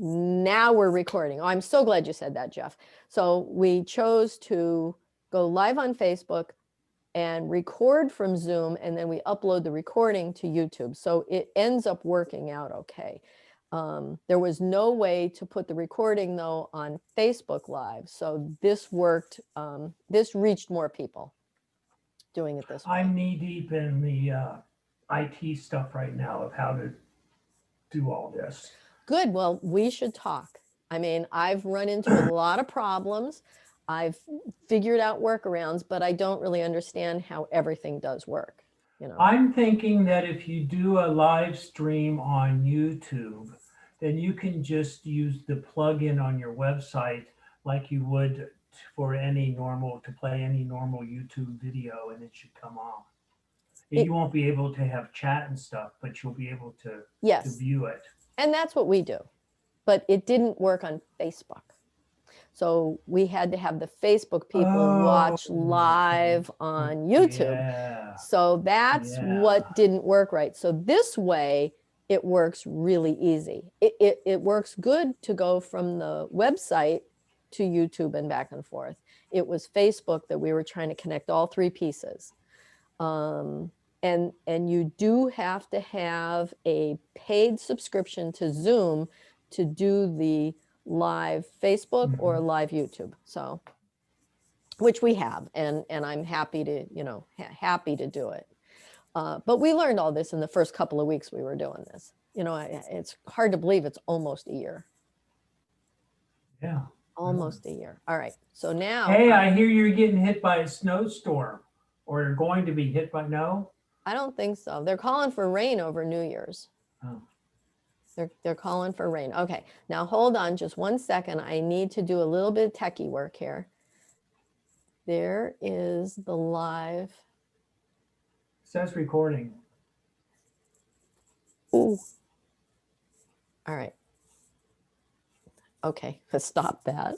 Now we're recording. Oh, I'm so glad you said that, Jeff. So we chose to go live on Facebook and record from Zoom, and then we upload the recording to YouTube. So it ends up working out okay. There was no way to put the recording, though, on Facebook Live. So this worked. This reached more people doing it this way. I'm knee deep in the IT stuff right now of how to do all this. Good. Well, we should talk. I mean, I've run into a lot of problems. I've figured out workarounds, but I don't really understand how everything does work. You know, I'm thinking that if you do a live stream on YouTube, then you can just use the plugin on your website like you would for any normal, to play any normal YouTube video, and it should come on. You won't be able to have chat and stuff, but you'll be able to view it. And that's what we do. But it didn't work on Facebook. So we had to have the Facebook people watch live on YouTube. Yeah. So that's what didn't work right. So this way, it works really easy. It works good to go from the website to YouTube and back and forth. It was Facebook that we were trying to connect all three pieces. And you do have to have a paid subscription to Zoom to do the live Facebook or live YouTube. So, which we have, and I'm happy to, you know, happy to do it. But we learned all this in the first couple of weeks we were doing this. You know, it's hard to believe it's almost a year. Yeah. Almost a year. All right. So now. Hey, I hear you're getting hit by a snowstorm, or you're going to be hit by I don't think so. They're calling for rain over New Year's. Oh. They're calling for rain. Okay. Now hold on just 1 second. I need to do a little bit of techie work here. There is the live. It says recording. Ooh. All right. Okay, let's stop that.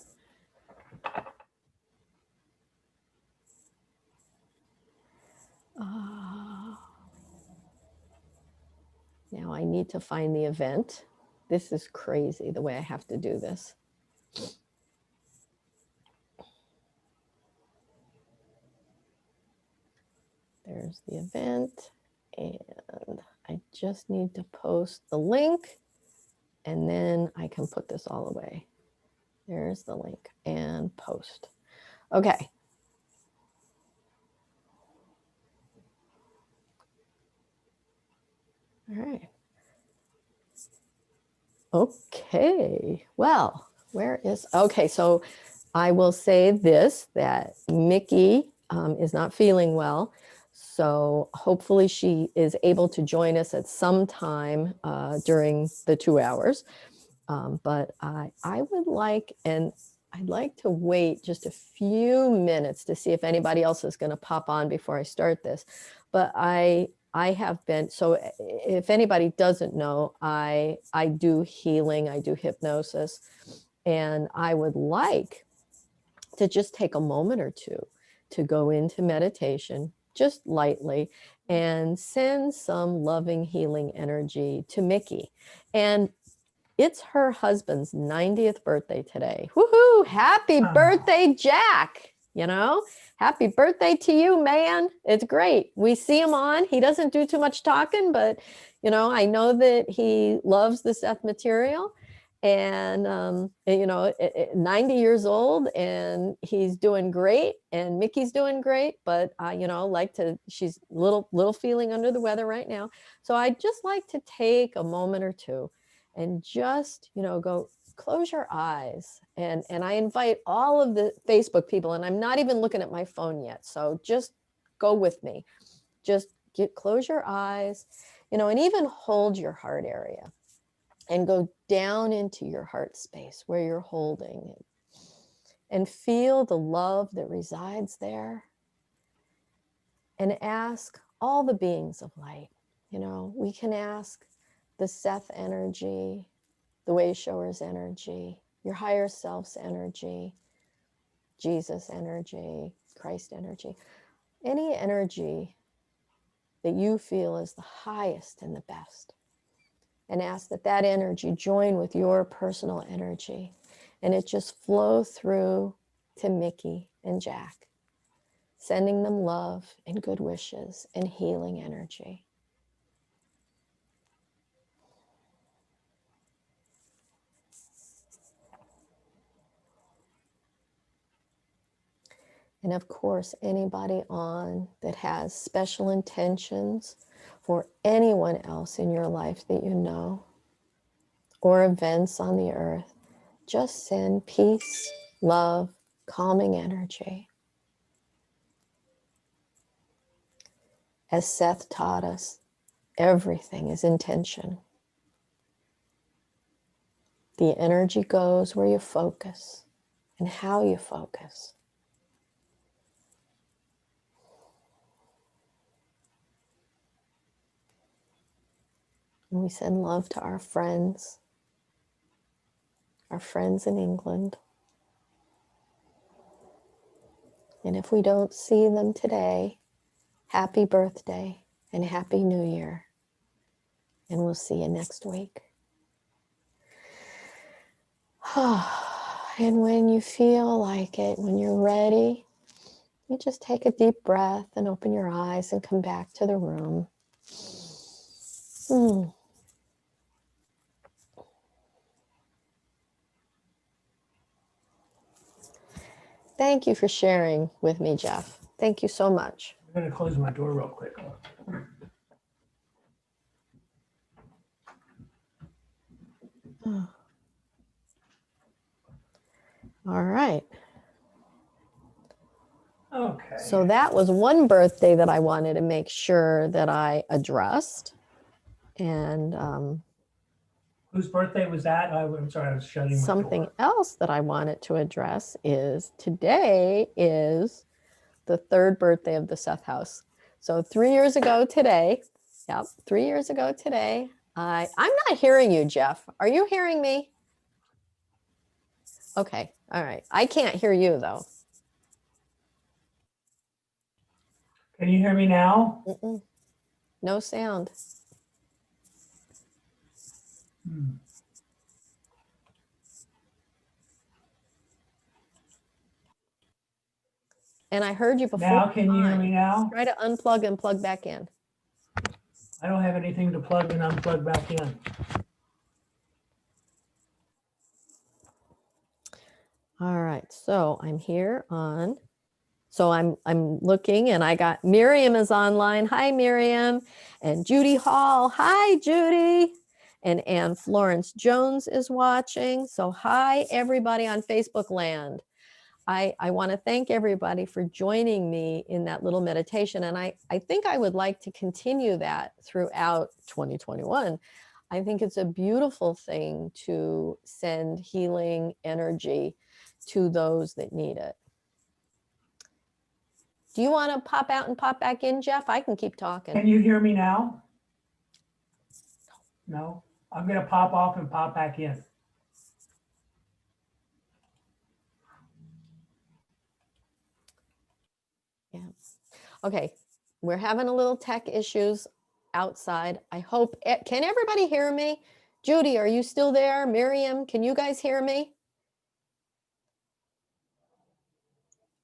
Now I need to find the event. This is crazy the way I have to do this. There's the event, and I just need to post the link, and then I can put this all away. There's the link and post. Okay. All right. Okay. Well, where is, okay. So I will say this, that Mickey is not feeling well. So hopefully she is able to join us at some time during the 2 hours. But I would like, and I'd like to wait just a few minutes to see if anybody else is going to pop on before I start this. But I have been, so if anybody doesn't know, I do healing, I do hypnosis, and I would like to just take a moment or two to go into meditation, just lightly, and send some loving healing energy to Mickey. And it's her husband's 90th birthday today. Woohoo! Happy birthday, Jack. You know, happy birthday to you, man. It's great. We see him on. He doesn't do too much talking, but, you know, I know that he loves the Seth material. And, you know, 90 years old, and he's doing great, and Mickey's doing great. But, you know, like to, she's little feeling under the weather right now. So I'd just like to take a moment or two and just, you know, go close your eyes. And I invite all of the Facebook people, and I'm not even looking at my phone yet. So just go with me. Just close your eyes, you know, and even hold your heart area and go down into your heart space where you're holding it, and feel the love that resides there. And ask all the beings of light. You know, we can ask the Seth energy, the way shower's energy, your higher self's energy, Jesus energy, Christ energy, any energy that you feel is the highest and the best. and ask that that energy join with your personal energy. And it just flow through to Mickey and Jack, sending them love and good wishes and healing energy. And of course, anybody on that has special intentions for anyone else in your life that you know, or events on the earth, just send peace, love, calming energy. As Seth taught us, everything is intention. The energy goes where you focus and how you focus. And we send love to our friends in England. And if we don't see them today, happy birthday and happy new year. And we'll see you next week. And when you feel like it, when you're ready, you just take a deep breath and open your eyes and come back to the room. Thank you for sharing with me, Jeff. Thank you so much. I'm going to close my door real quick. All right. Okay. So that was one birthday that I wanted to make sure that I addressed. And whose birthday was that? I'm sorry, I was shutting my something door. else that I wanted to address is today is the third birthday of the Seth House. So 3 years ago today, 3 years ago today, I'm not hearing you, Jeff. Are you hearing me? Okay, all right. I can't hear you though. Can you hear me now? No sound. And I heard you before. Now, can you hear me now? Try to unplug and plug back in. I don't have anything to plug and unplug back in. All right, so I'm here on, so I'm looking and I got Miriam is online. Hi, Miriam. And Judy Hall. Hi, Judy. And Ann Florence Jones is watching. So hi, everybody on Facebook land. I want to thank everybody for joining me in that little meditation. And I think I would like to continue that throughout 2021. I think it's a beautiful thing to send healing energy to those that need it. Do you want to pop out and pop back in, Jeff? I can keep talking. Can you hear me now? No? I'm going to pop off and pop back in. Yeah. Okay. We're having a little tech issues outside. I hope, can everybody hear me? Judy, are you still there? Miriam, can you guys hear me?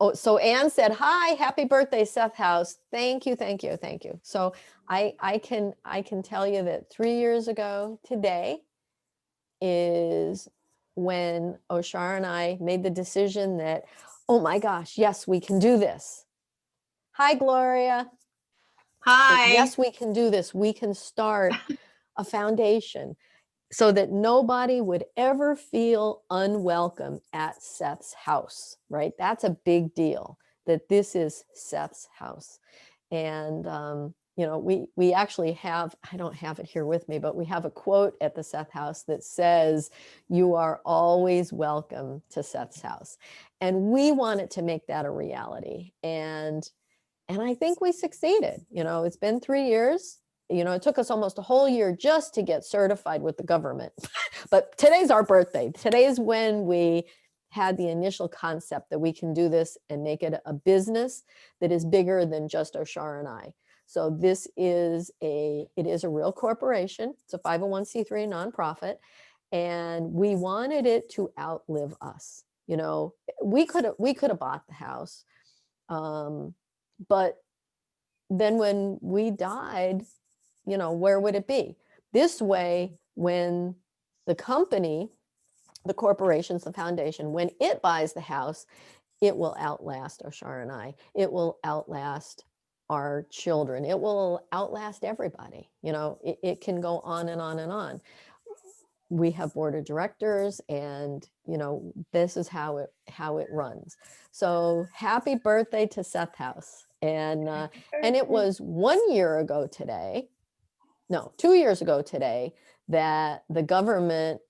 Oh, so Anne said, hi, happy birthday, Seth House. Thank you, thank you, thank you. So I can tell you that 3 years ago today is when Oshar and I made the decision that, oh my gosh, yes, we can do this. Hi, Gloria. Hi. Yes, we can do this. We can start a foundation so that nobody would ever feel unwelcome at Seth's house, right? That's a big deal, that this is Seth's house. And, you know, we actually have, I don't have it here with me, but we have a quote at the Seth house that says, you are always welcome to Seth's house. And we wanted to make that a reality. And I think we succeeded. You know, it's been 3 years. You know, it took us almost a whole year just to get certified with the government. But today's our birthday. Today is when we had the initial concept that we can do this and make it a business that is bigger than just Oshar and I. So this is it is a real corporation. It's a 501c3 nonprofit. And we wanted it to outlive us. You know, we could have bought the house. But then when we died, you know, where would it be? This way, when the company, the corporations, the foundation, when it buys the house, it will outlast Oshar and I. It will outlast our children. It will outlast everybody. You know, it can go on and on and on. We have board of directors, and you know, this is how it runs. So happy birthday to Seth House. And it was 1 year ago today, no, 2 years ago today, that the government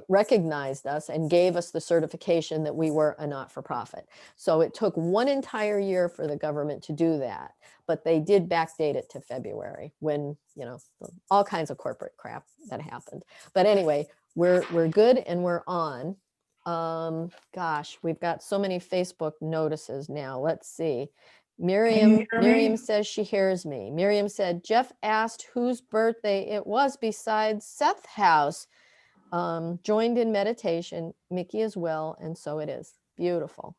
recognized us and gave us the certification that we were a not-for-profit. So it took 1 entire year for the government to do that, but they did backdate it to February when, you know, all kinds of corporate crap that happened. But anyway, we're good and we're on. Gosh, we've got so many Facebook notices now. Let's see. Miriam says she hears me. Miriam said, Jeff asked whose birthday it was besides Seth House. Joined in meditation, Mickey as well, and so it is. Beautiful.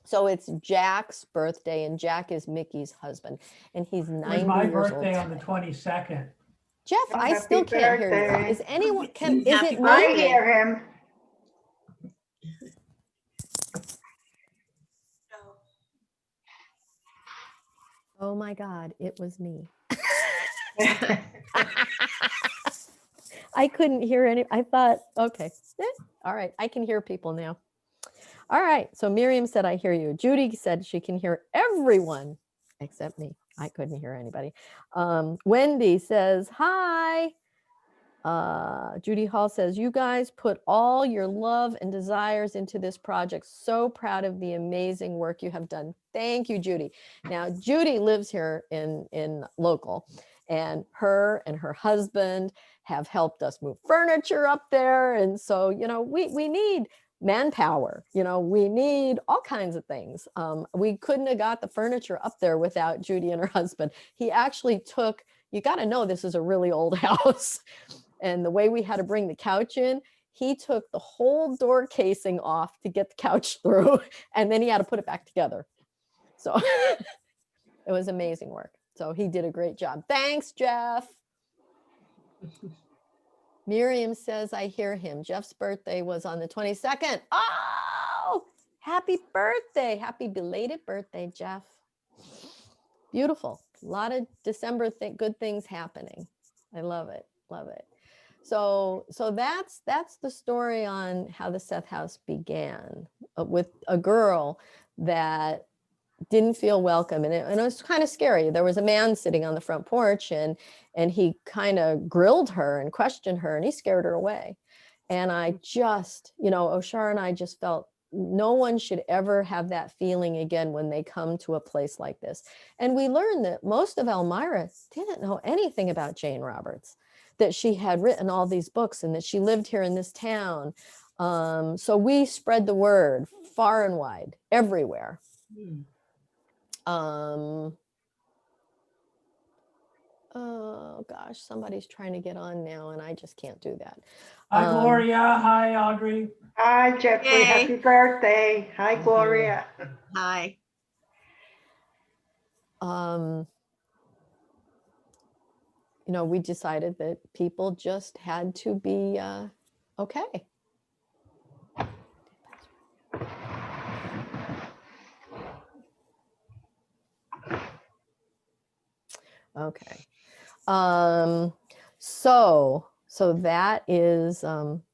So it's Jack's birthday, and Jack is Mickey's husband, and he's 90 It was my years birthday old on the today. 22nd. Jeff, I still can't hear you. Is anyone, is it me? I hear him. Oh my God, it was me. I couldn't hear any, I thought, okay, all right, I can hear people now. All right, so Miriam said, I hear you. Judy said she can hear everyone except me. I couldn't hear anybody. Wendy says, hi. Judy Hall says, you guys put all your love and desires into this project. So proud of the amazing work you have done. Thank you, Judy. Now, Judy lives here in local, and her husband have helped us move furniture up there. And so, you know, we need manpower, you know, we need all kinds of things. We couldn't have got the furniture up there without Judy and her husband. He actually took, you got to know, this is a really old house. And the way we had to bring the couch in, he took the whole door casing off to get the couch through, and then he had to put it back together. So it was amazing work. So he did a great job. Thanks, Jeff. Miriam says, I hear him. Jeff's birthday was on the 22nd. Oh, happy birthday. Happy belated birthday, Jeff. Beautiful. A lot of December good things happening. I love it. Love it. So that's the story on how the Seth House began, with a girl that didn't feel welcome, and it was kind of scary. There was a man sitting on the front porch, and he kind of grilled her and questioned her, and he scared her away. And I just, you know, Oshar and I just felt no one should ever have that feeling again when they come to a place like this. And we learned that most of Elmira didn't know anything about Jane Roberts, that she had written all these books and that she lived here in this town. So we spread the word far and wide, everywhere. Oh gosh, somebody's trying to get on now, and I just can't do that. Hi, Gloria. Hi, Audrey. Hi, Jeffrey. Hey. Happy birthday. Hi, Gloria. Hi. You know, we decided that people just had to be okay. Okay. So that is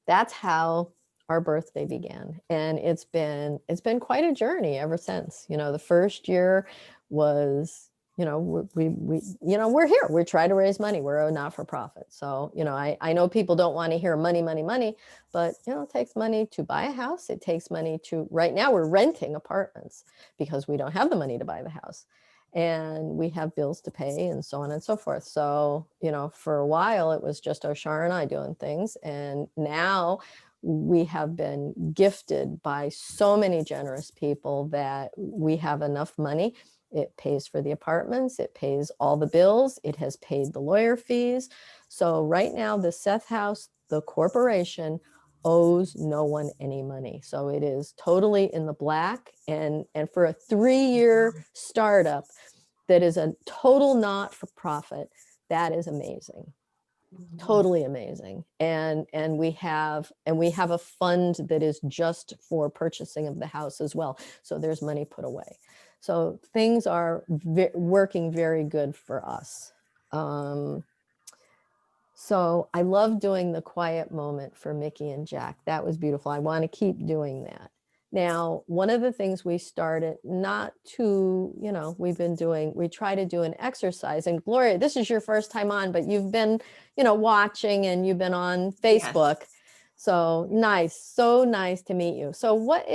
that's how our birthday began, and it's been quite a journey ever since. You know, the first year was, you know, we you know, we're here, we're trying to raise money, we're a not-for-profit. So, you know, I know people don't want to hear money, but you know, it takes money to buy a house. It takes money to, right now we're renting apartments because we don't have the money to buy the house, and we have bills to pay, and so on and so forth. So, you know, for a while it was just Oshar and I doing things, and now we have been gifted by so many generous people that we have enough money It pays for the apartments. It pays all the bills. It has paid the lawyer fees. So right now, the Seth House, the corporation, owes no one any money. So it is totally in the black. And for a 3-year startup that is a total not-for-profit, that is amazing. Totally amazing. And we have a fund that is just for purchasing of the house as well. So there's money put away. So things are working very good for us. So I love doing the quiet moment for Mickey and Jack. That was beautiful. I want to keep doing that. Now, one of the things we started, not to, we try to do an exercise. And Gloria, this is your first time on, but you've been, watching, and you've been on Facebook. Yes. So nice. So nice to meet you. So what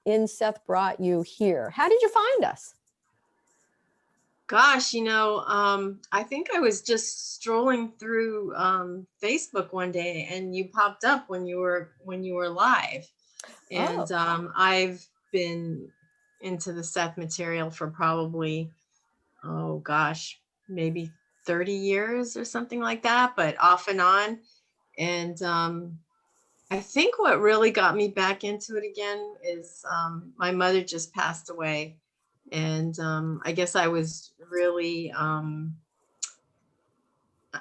in Seth brought you here? How did you find us? Gosh, I think I was just strolling through Facebook one day, and you popped up when you were live. And I've been into the Seth material for probably, oh gosh, maybe 30 years or something like that, but off and on. And I think what really got me back into it again is my mother just passed away. And I guess I was really,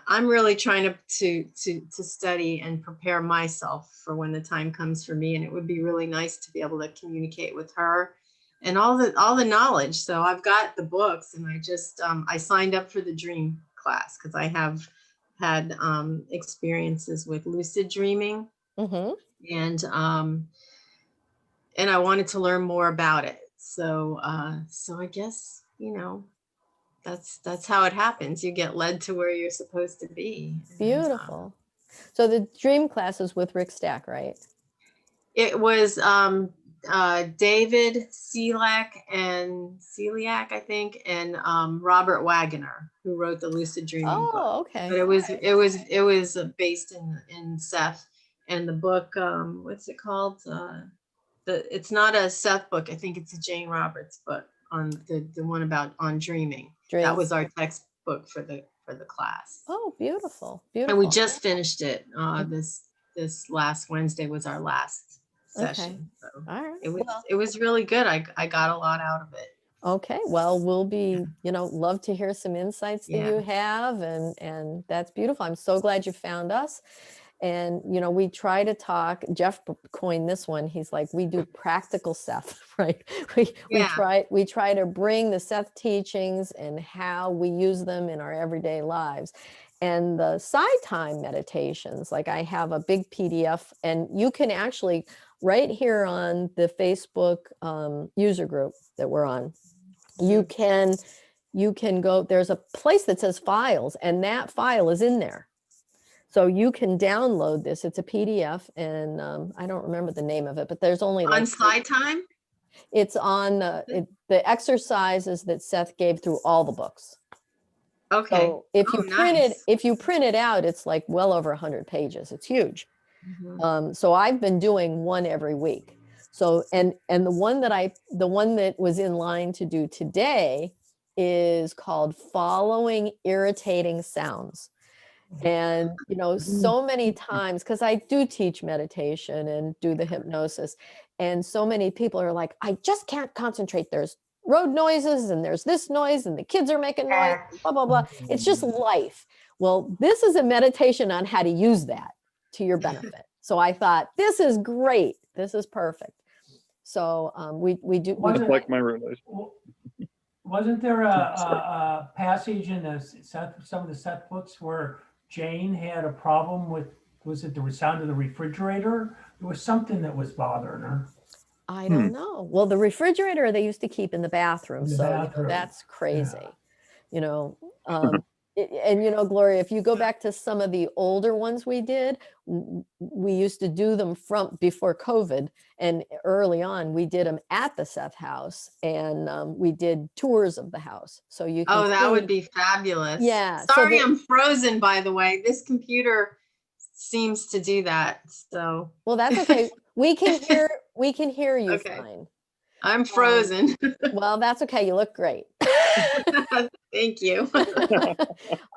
I'm really trying to study and prepare myself for when the time comes for me. And it would be really nice to be able to communicate with her and all the knowledge. So I've got the books, and I just, I signed up for the dream class because I have had experiences with lucid dreaming. Mm-hmm. And I wanted to learn more about it. So I guess, that's how it happens. You get led to where you're supposed to be. Beautiful. So the dream class is with Rick Stack, right? It was David Celiac, I think, and Robert Wagner, who wrote the lucid dreaming book. Oh, okay. But it was based in Seth, and the book, what's it called? It's not a Seth book. I think it's a Jane Roberts book on the one on dreaming. Dreams. That was our textbook for the class. Oh, beautiful, beautiful. And we just finished it. This last Wednesday was our last session. Okay. So all right. It was really good. I got a lot out of it. Okay. Well, we'll be, love to hear some insights that you have, and that's beautiful. I'm so glad you found us. And, we try to talk, Jeff coined this one. He's like, we do practical Seth, right? We try to bring the Seth teachings and how we use them in our everyday lives. And the side time meditations, like I have a big PDF, and you can actually, right here on the Facebook user group that we're on, you can go, there's a place that says files, and that file is in there. So you can download this. It's a PDF, and I don't remember the name of it, but there's only on side time. It's on the exercises that Seth gave through all the books. Okay. So if you print it out, it's like well over 100 pages. It's huge. Mm-hmm. So I've been doing one every week. So and the one that was in line to do today is called Following Irritating Sounds. And, so many times, because I do teach meditation and do the hypnosis, and so many people are like, I just can't concentrate. There's road noises, and there's this noise, and the kids are making noise, blah, blah, blah. It's just life. Well, this is a meditation on how to use that to your benefit. So I thought, this is great. This is perfect. So we do. Just like my road noise. Wasn't there a passage in some of the Seth books where Jane had a problem with, was it the sound of the refrigerator? There was something that was bothering her. I don't know. Well, the refrigerator they used to keep in the bathroom. That's crazy. Yeah. And Gloria, if you go back to some of the older ones we did, we used to do them from before COVID, and early on we did them at the Seth house, and we did tours of the house. So you can that would be fabulous. Yeah. Sorry, I'm frozen, by the way. This computer seems to do that. So well, that's okay. We can hear you fine. I'm frozen. Well, that's okay. You look great. Thank you.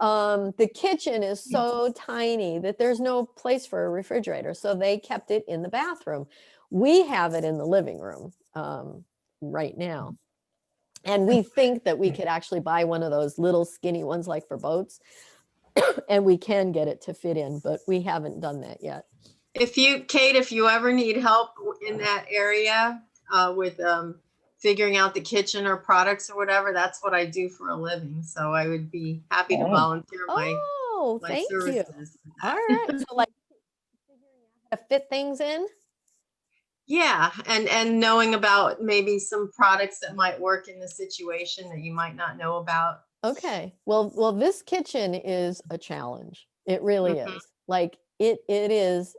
The kitchen is so tiny that there's no place for a refrigerator. So they kept it in the bathroom. We have it in the living room right now. And we think that we could actually buy one of those little skinny ones like for boats. And we can get it to fit in, but we haven't done that yet. Kate, if you ever need help in that area with figuring out the kitchen or products or whatever, that's what I do for a living. So I would be happy to volunteer my Thank you. services. All right. So like figuring out how to fit things in. Yeah, and knowing about maybe some products that might work in the situation that you might not know about. Okay. Well, this kitchen is a challenge. It really is. Like it is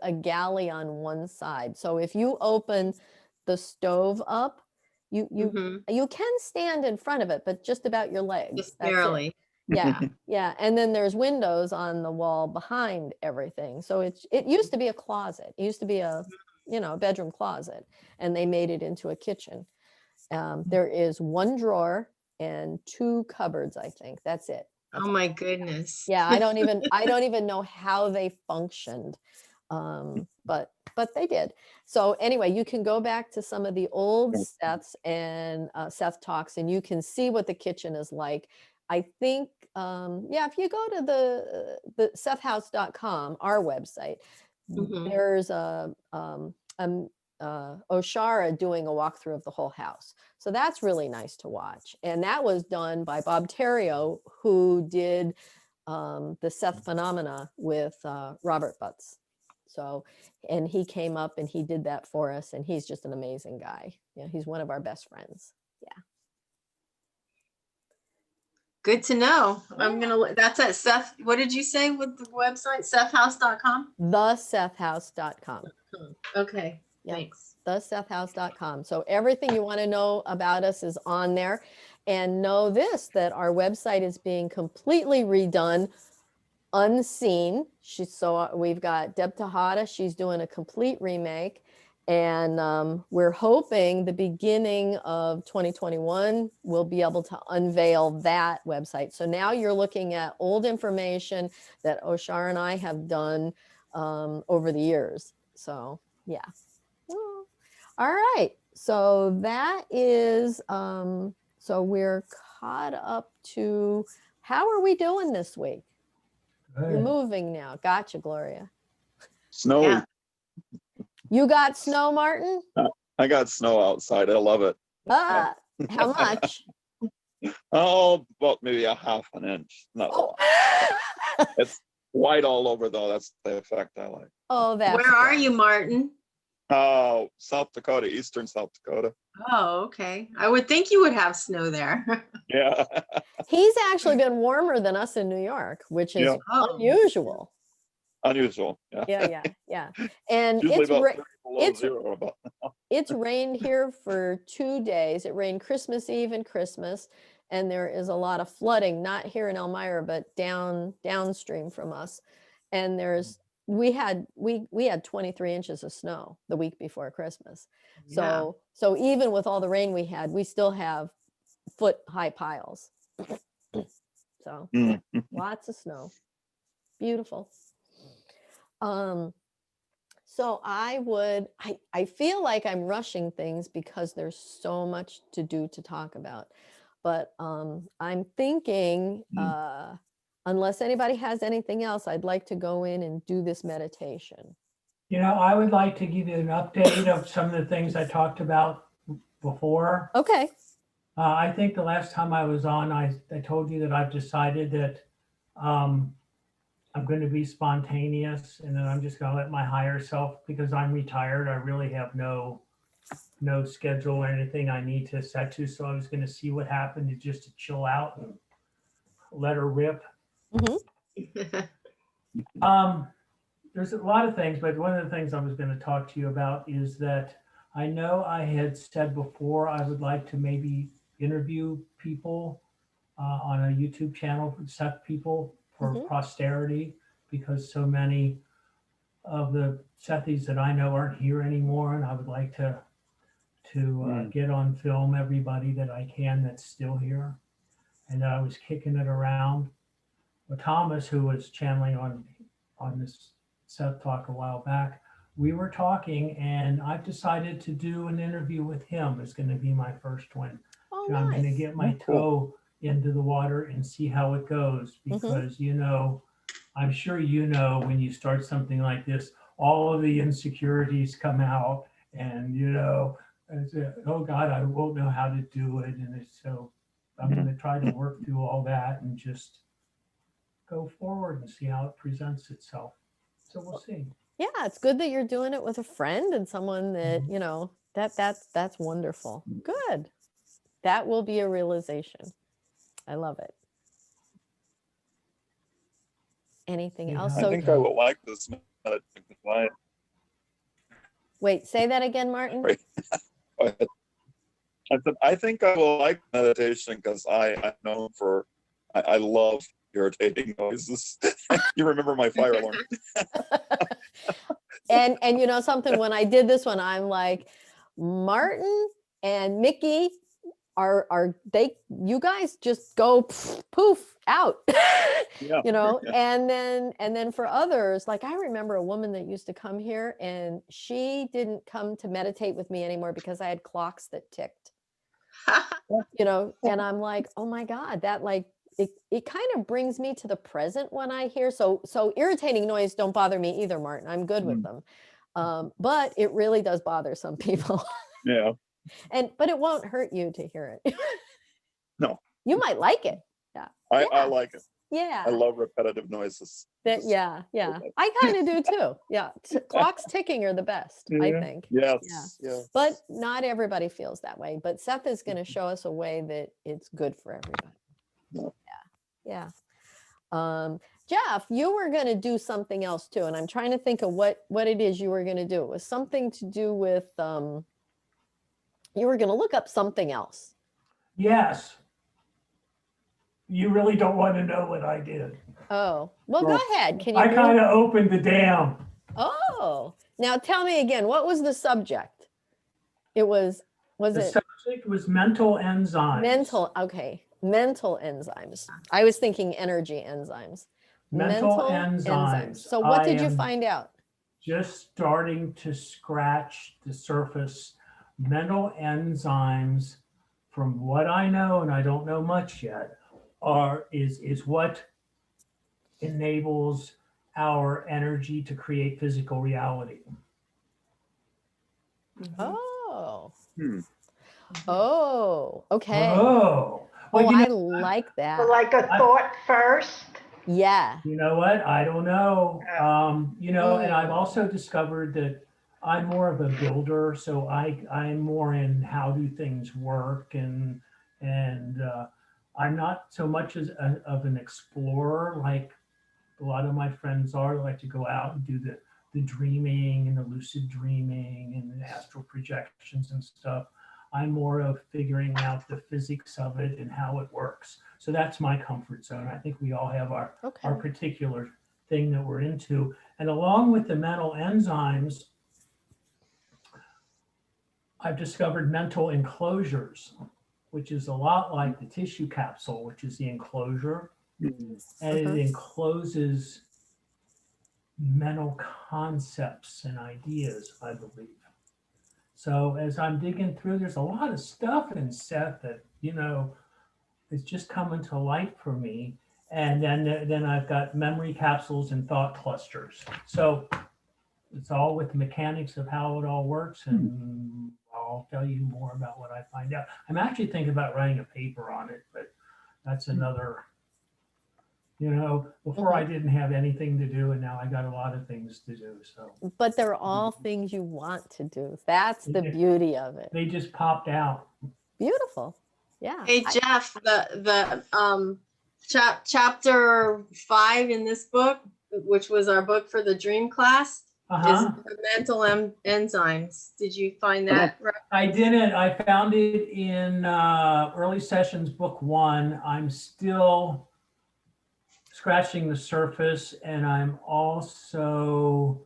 a galley on one side. So if you open the stove up, you can stand in front of it, but just about your legs. Just That's barely. it. Yeah. Yeah. And then there's windows on the wall behind everything. So it used to be a closet. It used to be a bedroom closet, and they made it into a kitchen. There is one drawer and 2 cupboards, I think. That's it. Oh my goodness. Yeah, I don't even know how they functioned. But they did. So anyway, you can go back to some of the old Seths and Seth Talks, and you can see what the kitchen is like. I think, if you go to the sethhouse.com, our website, there's Oshara doing a walkthrough of the whole house. So that's really nice to watch. And that was done by Bob Terrio, who did the Seth Phenomena with Robert Butts. So, and he came up and he did that for us, and he's just an amazing guy. Yeah, he's one of our best friends. Yeah. Good to know. That's at Seth. What did you say with the website? Sethhouse.com? TheSethHouse.com. Okay. Yep. Thanks. TheSethHouse.com. So everything you want to know about us is on there. And know this, that our website is being completely redone, unseen. We've got Deb Tejada. She's doing a complete remake. And we're hoping the beginning of 2021, we'll be able to unveil that website. So now you're looking at old information that Oshar and I have done over the years. So, yeah. All right. So that is, so we're caught up to, how are we doing this week? You're moving now. Gotcha, Gloria. Snowy. Yeah. You got snow, Martin? I got snow outside. I love it. How much? Oh, about maybe a half an inch. Not a lot. It's white all over though. That's the effect I like. Oh, that's Where are you, Martin? Oh, South Dakota, eastern South Dakota. Oh, okay. I would think you would have snow there. Yeah. He's actually been warmer than us in New York, which is unusual. Unusual. Yeah. And Usually it's about 30 below zero. it's rained here for 2 days. It rained Christmas Eve and Christmas, and there is a lot of flooding, not here in Elmira, but downstream from us. And we had 23 inches of snow the week before Christmas. Yeah. So even with all the rain we had, we still have foot-high piles. So yeah, lots of snow. Beautiful. So I feel like I'm rushing things because there's so much to do to talk about. But I'm thinking, unless anybody has anything else, I'd like to go in and do this meditation. I would like to give you an update of some of the things I talked about before. Okay. I think the last time I was on, I told you that I've decided that I'm going to be spontaneous, and then I'm just going to let my higher self, because I'm retired, I really have no schedule or anything I need to set to. So I was going to see what happened, just to chill out and let her rip. There's a lot of things, but one of the things I was going to talk to you about is that I know I had said before I would like to maybe interview people on a YouTube channel, Seth people, for posterity, because so many of the Sethies that I know aren't here anymore, and I would like to to get on film everybody that I can that's still here. And I was kicking it around. Well, Thomas, who was channeling on this Seth Talk a while back, we were talking, and I've decided to do an interview with him. It's going to be my first one. Oh, I'm going to nice. get my toe into the water and see how it goes, because you know, I'm sure you know, when you start something like this, all of the insecurities come out, and you know, oh God, I won't know how to do it, and so I'm going to try to work through all that and just go forward and see how it presents itself. So we'll see. Yeah, it's good that you're doing it with a friend and someone that, you know, that's wonderful. Good. That will be a realization. I love it. Anything else? I So think I will like this meditation. wait, say that again, Martin. Right. I said, I think I will like meditation because I know I love irritating noises. You remember my fire alarm. And you know something, when I did this one, I'm like, Martin and Mickey are they, you guys just go poof out. Yeah. You know, and then for others, like I remember a woman that used to come here, and she didn't come to meditate with me anymore because I had clocks that ticked. You know, and I'm like, oh my God, that like it kind of brings me to the present when I hear so irritating noise don't bother me either, Martin. I'm good with them. But it really does bother some people. Yeah. But it won't hurt you to hear it. No. You might like it. Yeah. I like it. Yeah. I love repetitive noises. Yeah. I kind of do too. Yeah. Clocks ticking are the best, I think. Yes. Yeah. But not everybody feels that way. But Seth is going to show us a way that it's good for everybody. Yeah. Jeff, you were going to do something else too, and I'm trying to think of what it is you were going to do. It was something to do with you were going to look up something else. Yes. You really don't want to know what I did. Oh, well, go ahead. Can you? I kind of opened the dam. Oh, now tell me again. What was the subject? It was The it subject was mental enzymes. Mental enzymes. I was thinking energy enzymes. Mental enzymes. So what did you am find out? Just starting to scratch the surface. Mental enzymes, from what I know, and I don't know much yet, is what enables our energy to create physical reality. Oh. Hmm. Oh, okay. Oh, well, I like that. So like a thought first. Yeah. you know what? I don't know. You know, and I've also discovered that I'm more of a builder, so I'm more in how do things work, and I'm not so much of an explorer like a lot of my friends are. They like to go out and do the dreaming and the lucid dreaming and the astral projections and stuff. I'm more of figuring out the physics of it and how it works. So that's my comfort zone. I think we all have our particular thing that we're into. And along with the mental enzymes, I've discovered mental enclosures, which is a lot like the tissue capsule, which is the enclosure. And it encloses mental concepts and ideas, I believe. So as I'm digging through, there's a lot of stuff in Seth that, you know, is just coming to light for me. And then I've got memory capsules and thought clusters. So it's all with the mechanics of how it all works. And I'll tell you more about what I find out. I'm actually thinking about writing a paper on it, but that's another, you know, before I didn't have anything to do, and now I got a lot of things to do. So, but they're all things you want to do. That's the beauty of it. They just popped out. Beautiful. Yeah. Hey Jeff, the chapter 5 in this book, which was our book for the dream class, is the mental enzymes. Did you find that? I didn't. I found it in Early Sessions Book 1. I'm still scratching the surface, and I'm also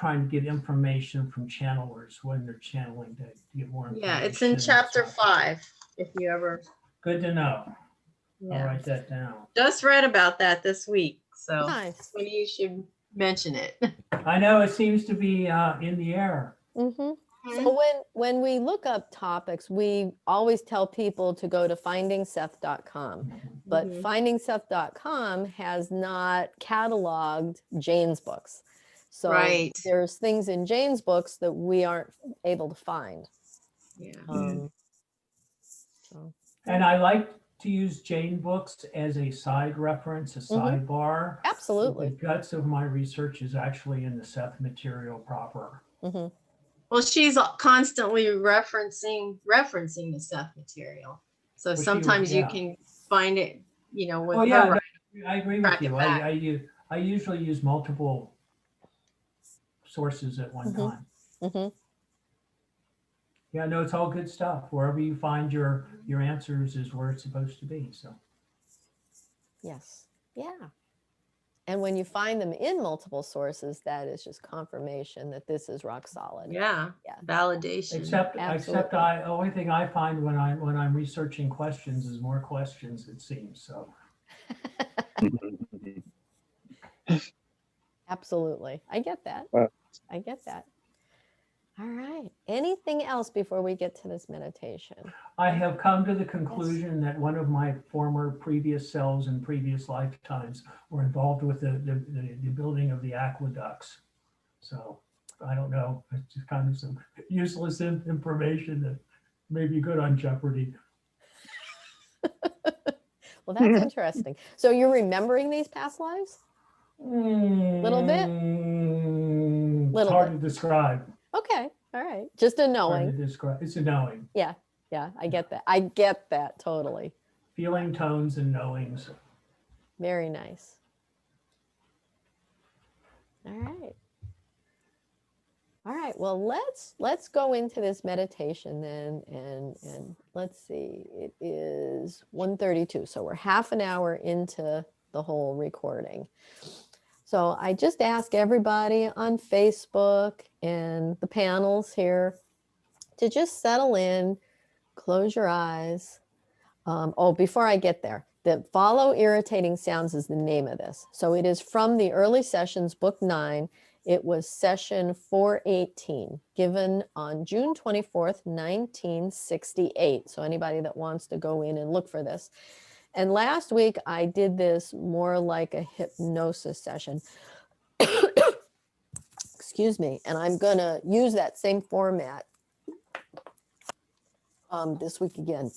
trying to get information from channelers when they're channeling to get more information. Yeah, it's in chapter 5, if you ever. Good to know. I'll Yeah. write that down. Just read about that this week, so Nice. maybe you should mention it. I know it seems to be in the air. Mm-hmm. So when we look up topics, we always tell people to go to findingseth.com. But Mhm. findingseth.com has not cataloged Jane's books. So Right. there's things in Jane's books that we aren't able to find. Yeah. So, And I like to use Jane books as a side reference, a Mhm. sidebar. absolutely. The guts of my research is actually in the Seth material proper. Hmm. Well, she's constantly referencing the Seth material. So Well, she- sometimes you yeah. can find it, with Oh her. yeah, right- no, I agree with track it you. back. I usually use multiple sources at one Mhm. time. Hmm. Yeah, no, it's all good stuff. Wherever you find your answers is where it's supposed to be. So Yes. Yeah. And when you find them in multiple sources, that is just confirmation that this is rock solid. Yeah. Yeah. Validation. except Absolutely. only thing I find when I'm researching questions is more questions, it seems. So Absolutely. I get that. I get that. All right. Anything else before we get to this meditation? I have come to the conclusion that one of my former previous selves in previous lifetimes were involved with the building of the aqueducts. So I don't know. It's just kind of some useless information that may be good on Jeopardy. Well, that's interesting. So you're remembering these past lives? Little bit? It's Little hard bit. to describe. Okay. All right. Just a Hard to knowing. describe. It's a knowing. Yeah. Yeah. I get that. I get that totally. Feeling tones and knowings. Very nice. All right. All right. Well, let's go into this meditation then, and let's see. It is 1:32, so we're half an hour into the whole recording. So I just ask everybody on Facebook and the panels here to just settle in, close your eyes. Before I get there, the Follow Irritating Sounds is the name of this. So it is from the Early Sessions, Book 9. It was session 418, given on June 24th, 1968. So anybody that wants to go in and look for this. And last week, I did this more like a hypnosis session. Excuse me. And I'm going to use that same format this week again.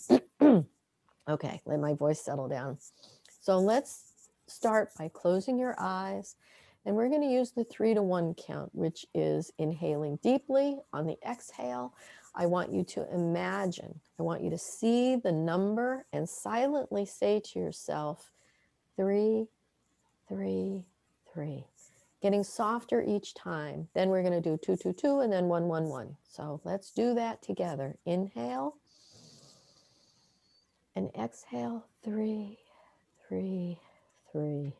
Okay, let my voice settle down. So let's start by closing your eyes. And we're going to use the 3 to 1 count, which is inhaling deeply. On the exhale, I want you to imagine, I want you to see the number and silently say to yourself, 3, 3, 3. Getting softer each time. Then we're going to do 2, 2, 2, and then 1, 1, 1. So let's do that together. Inhale. And exhale, 3, 3, 3.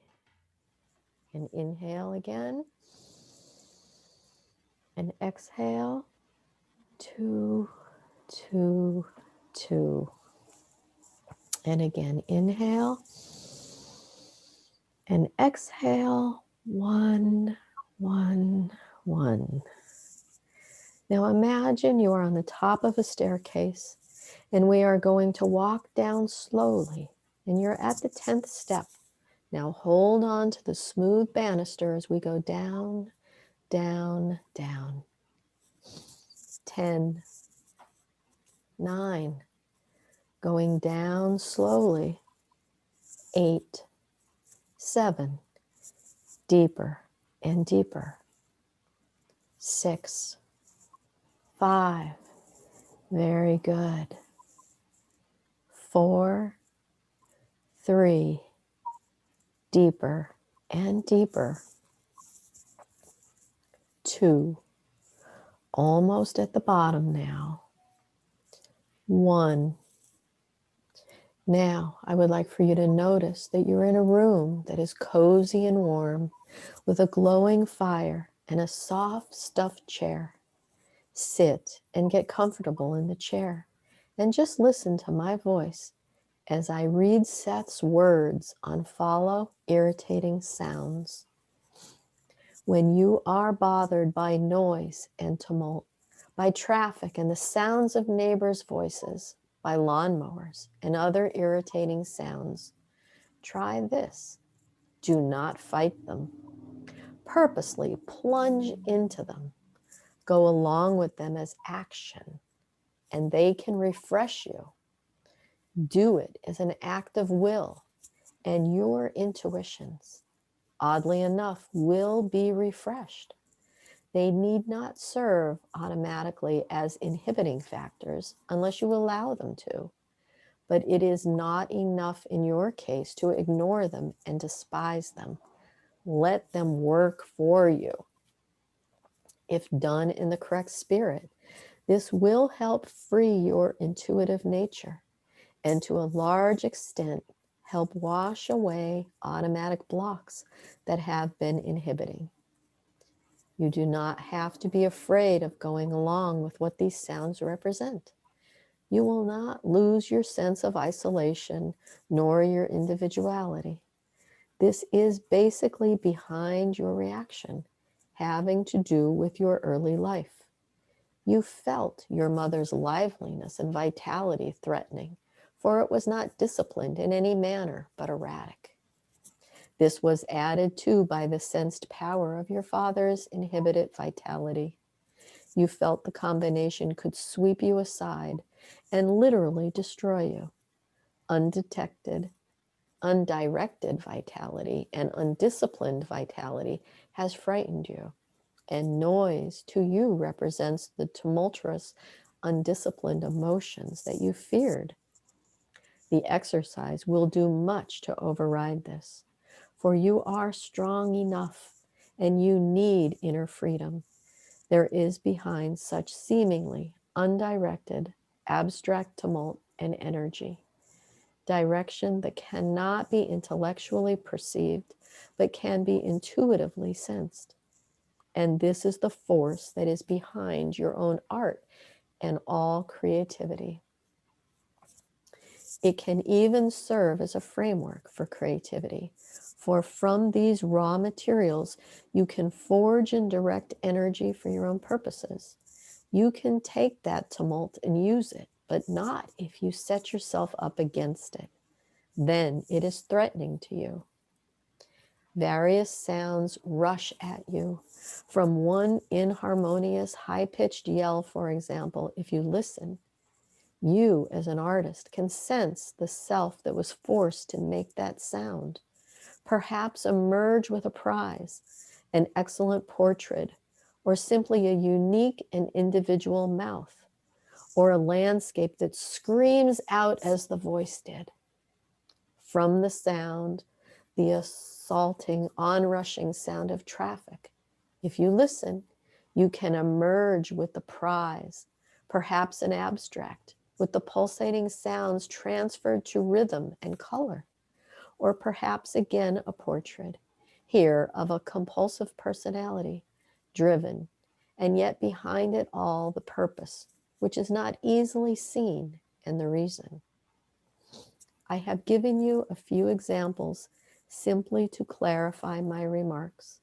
And inhale again. And exhale, 2, 2, 2. And again, inhale. And exhale, 1, 1, 1. Now imagine you are on the top of a staircase and we are going to walk down slowly and you're at the 10th step. Now hold on to the smooth banister as we go down, down, down. 10, 9, going down slowly. 8, 7, deeper and deeper. 6, 5, very good. 4, 3, deeper and deeper. 2, almost at the bottom now. 1. Now, I would like for you to notice that you're in a room that is cozy and warm with a glowing fire and a soft stuffed chair. Sit and get comfortable in the chair and just listen to my voice as I read Seth's words on Follow Irritating Sounds. When you are bothered by noise and tumult, by traffic and the sounds of neighbors' voices, by lawnmowers and other irritating sounds, try this. Do not fight them. Purposely plunge into them. Go along with them as action, and they can refresh you. Do it as an act of will, and your intuitions, oddly enough, will be refreshed. They need not serve automatically as inhibiting factors unless you allow them to. But it is not enough in your case to ignore them and despise them. Let them work for you. If done in the correct spirit, this will help free your intuitive nature and to a large extent help wash away automatic blocks that have been inhibiting. You do not have to be afraid of going along with what these sounds represent. You will not lose your sense of isolation nor your individuality. This is basically behind your reaction, having to do with your early life. You felt your mother's liveliness and vitality threatening, for it was not disciplined in any manner but erratic. This was added to by the sensed power of your father's inhibited vitality. You felt the combination could sweep you aside and literally destroy you. Undetected, undirected vitality and undisciplined vitality has frightened you, and noise to you represents the tumultuous, undisciplined emotions that you feared. The exercise will do much to override this, for you are strong enough and you need inner freedom. There is behind such seemingly undirected, abstract tumult and energy, direction that cannot be intellectually perceived, but can be intuitively sensed. And this is the force that is behind your own art and all creativity. It can even serve as a framework for creativity, for from these raw materials, you can forge and direct energy for your own purposes. You can take that tumult and use it, but not if you set yourself up against it. Then it is threatening to you. Various sounds rush at you. From one inharmonious, high-pitched yell, for example, if you listen, you, as an artist, can sense the self that was forced to make that sound. Perhaps emerge with a prize, an excellent portrait, or simply a unique and individual mouth, or a landscape that screams out as the voice did. From the sound, the assaulting, onrushing sound of traffic, if you listen, you can emerge with the prize, perhaps an abstract, with the pulsating sounds transferred to rhythm and color, or perhaps again a portrait, here of a compulsive personality, driven, and yet behind it all the purpose, which is not easily seen, and the reason. I have given you a few examples simply to clarify my remarks,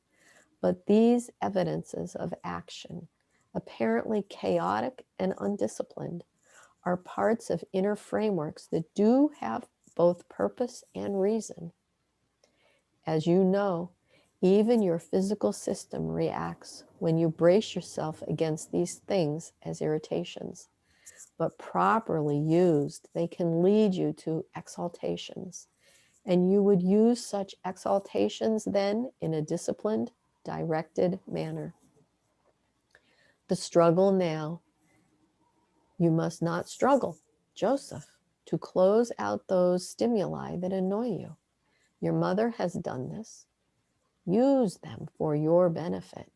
but these evidences of action, apparently chaotic and undisciplined, are parts of inner frameworks that do have both purpose and reason. As you know, even your physical system reacts when you brace yourself against these things as irritations. But properly used, they can lead you to exaltations. And you would use such exaltations then in a disciplined, directed manner. The struggle now, you must not struggle, Joseph, to close out those stimuli that annoy you. Your mother has done this. Use them for your benefit.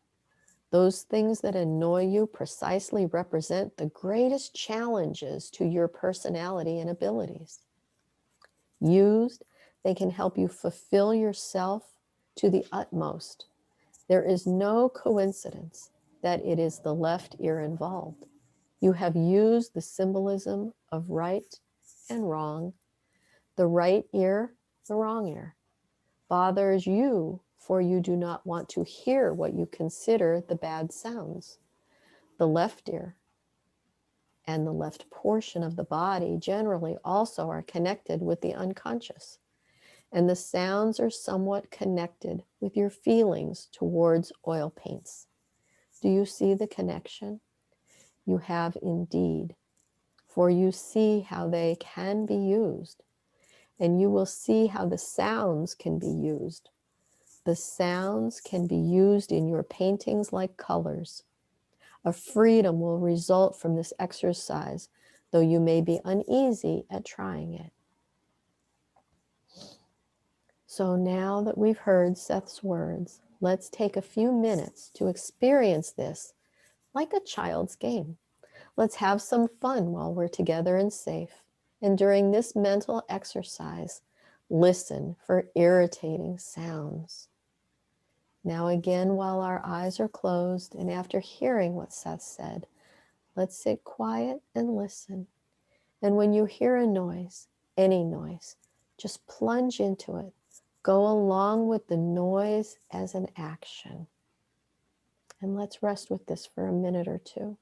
Those things that annoy you precisely represent the greatest challenges to your personality and abilities. Used, they can help you fulfill yourself to the utmost. There is no coincidence that it is the left ear involved. You have used the symbolism of right and wrong. The right ear, the wrong ear, bothers you, for you do not want to hear what you consider the bad sounds. The left ear and the left portion of the body generally also are connected with the unconscious, and the sounds are somewhat connected with your feelings towards oil paints. Do you see the connection? You have indeed, for you see how they can be used, and you will see how the sounds can be used. The sounds can be used in your paintings like colors. A freedom will result from this exercise, though you may be uneasy at trying it. So now that we've heard Seth's words, let's take a few minutes to experience this like a child's game. Let's have some fun while we're together and safe. And during this mental exercise, listen for irritating sounds. Now again, while our eyes are closed and after hearing what Seth said, let's sit quiet and listen. And when you hear a noise, any noise, just plunge into it. Go along with the noise as an action. And let's rest with this for a minute or two.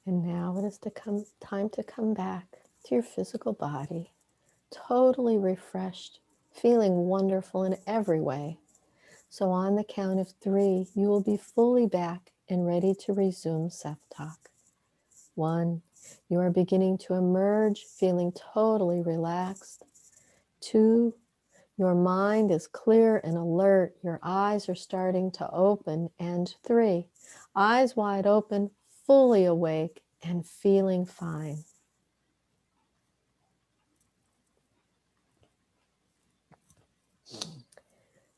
And now it is time to come back to your physical body, totally refreshed, feeling wonderful in every way. So on the count of 3, you will be fully back and ready to resume Seth Talk. 1, you are beginning to emerge, feeling totally relaxed. 2, your mind is clear and alert. Your eyes are starting to open. And 3, eyes wide open, fully awake and feeling fine.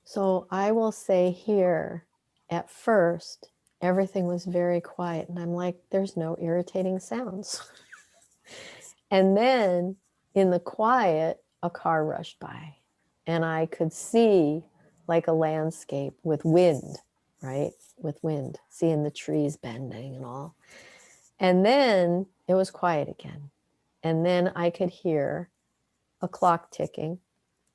So I will say here, at first, everything was very quiet. And I'm like, there's no irritating sounds. And then in the quiet, a car rushed by. And I could see like a landscape with wind, right? With wind, seeing the trees bending and all. And then it was quiet again. And then I could hear a clock ticking.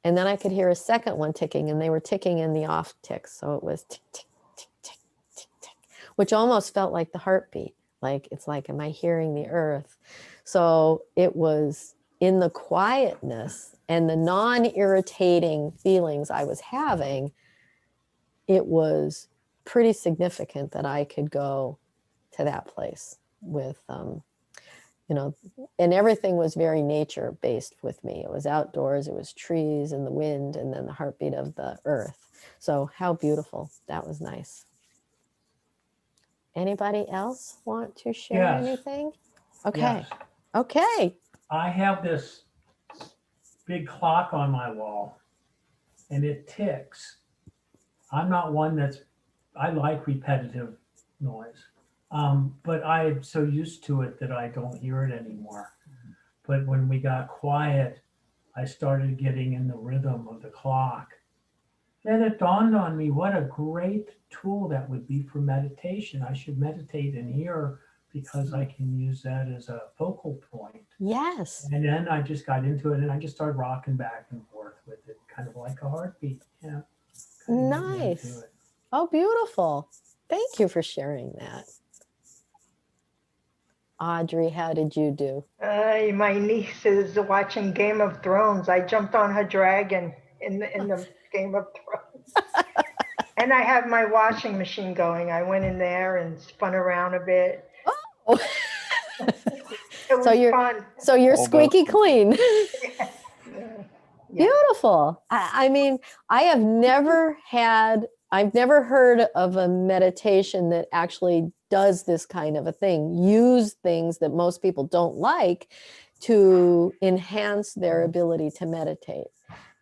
And then I could hear a second one ticking, and they were ticking in the off ticks. So it was tick, tick, tick, tick, tick, tick, which almost felt like the heartbeat. Like, it's like, am I hearing the earth? So it was in the quietness and the non-irritating feelings I was having, it was pretty significant that I could go to that place with, and everything was very nature based with me. It was outdoors, it was trees and the wind and then the heartbeat of the earth. So how beautiful. That was nice. Anybody else want to share anything? Okay. Yes. Okay. I have this big clock on my wall and it ticks. I'm not one I like repetitive noise. But I'm so used to it that I don't hear it anymore. But when we got quiet, I started getting in the rhythm of the clock. Then it dawned on me what a great tool that would be for meditation. I should meditate and hear because I can use that as a focal point. Yes. And then I just got into it and I just started rocking back and forth with it, kind of like a heartbeat. Yeah. Kind of get me into Nice. it. Oh, beautiful. Thank you for sharing that. Audrey, how did you do? My niece is watching Game of Thrones. I jumped on her dragon in the Game of Thrones. And I have my washing machine going. I went in there and spun around a bit. Oh. It was fun. So you're Almost. squeaky clean. Yeah. Beautiful. I mean, I've never heard of a meditation that actually does this kind of a thing. Use things that most people don't like to enhance their ability to meditate.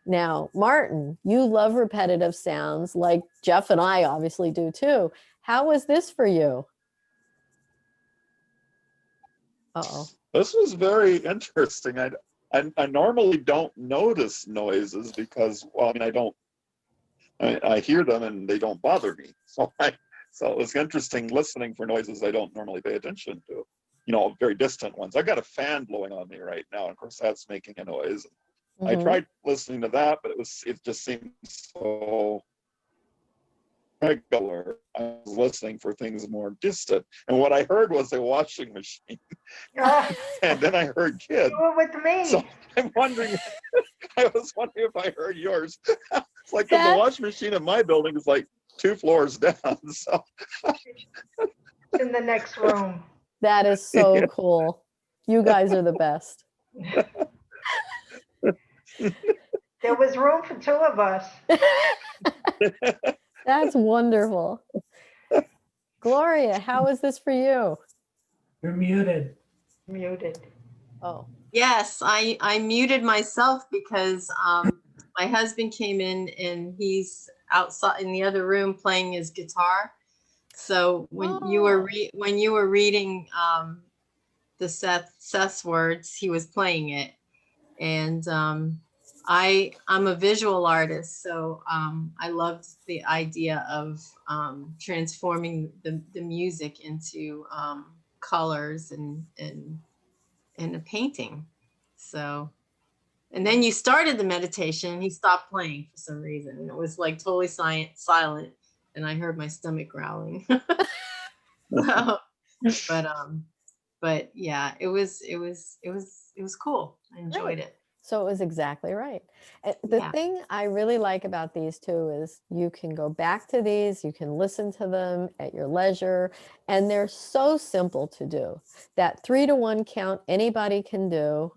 Now, Martin, you love repetitive sounds like Jeff and I obviously do too. How was this for you? Uh-oh. This was very interesting. I normally don't notice noises because, well, I mean, I hear them and they don't bother me. So it was interesting listening for noises I don't normally pay attention to. You know, very distant ones. I got a fan blowing on me right now, and of course that's making a noise. I tried listening to that, but it just seemed so regular. I was listening for things more distant, and what I heard was a washing machine, and then I heard kids. You were with me. So I'm wondering. I was wondering if I heard yours. It's like 'cause the That- washing machine in my building is like 2 floors down. So It's in the next room. That is so cool. You guys are the best. There was room for two of us. That's wonderful. Gloria, how is this for you? You're muted. Muted. Oh, Yes, I muted myself because my husband came in and he's outside in the other room playing his guitar. So when you were reading the Seth's words, he was playing it, and I'm a visual artist, so I loved the idea of transforming the music into colors and a painting. So, and then you started the meditation and he stopped playing for some reason. It was like totally silent, and I heard my stomach growling. So, but yeah, it was cool. I enjoyed it. so it was exactly right. The Yeah. thing I really like about these two is you can go back to these, you can listen to them at your leisure, and they're so simple to do. That 3 to 1 count, anybody can do.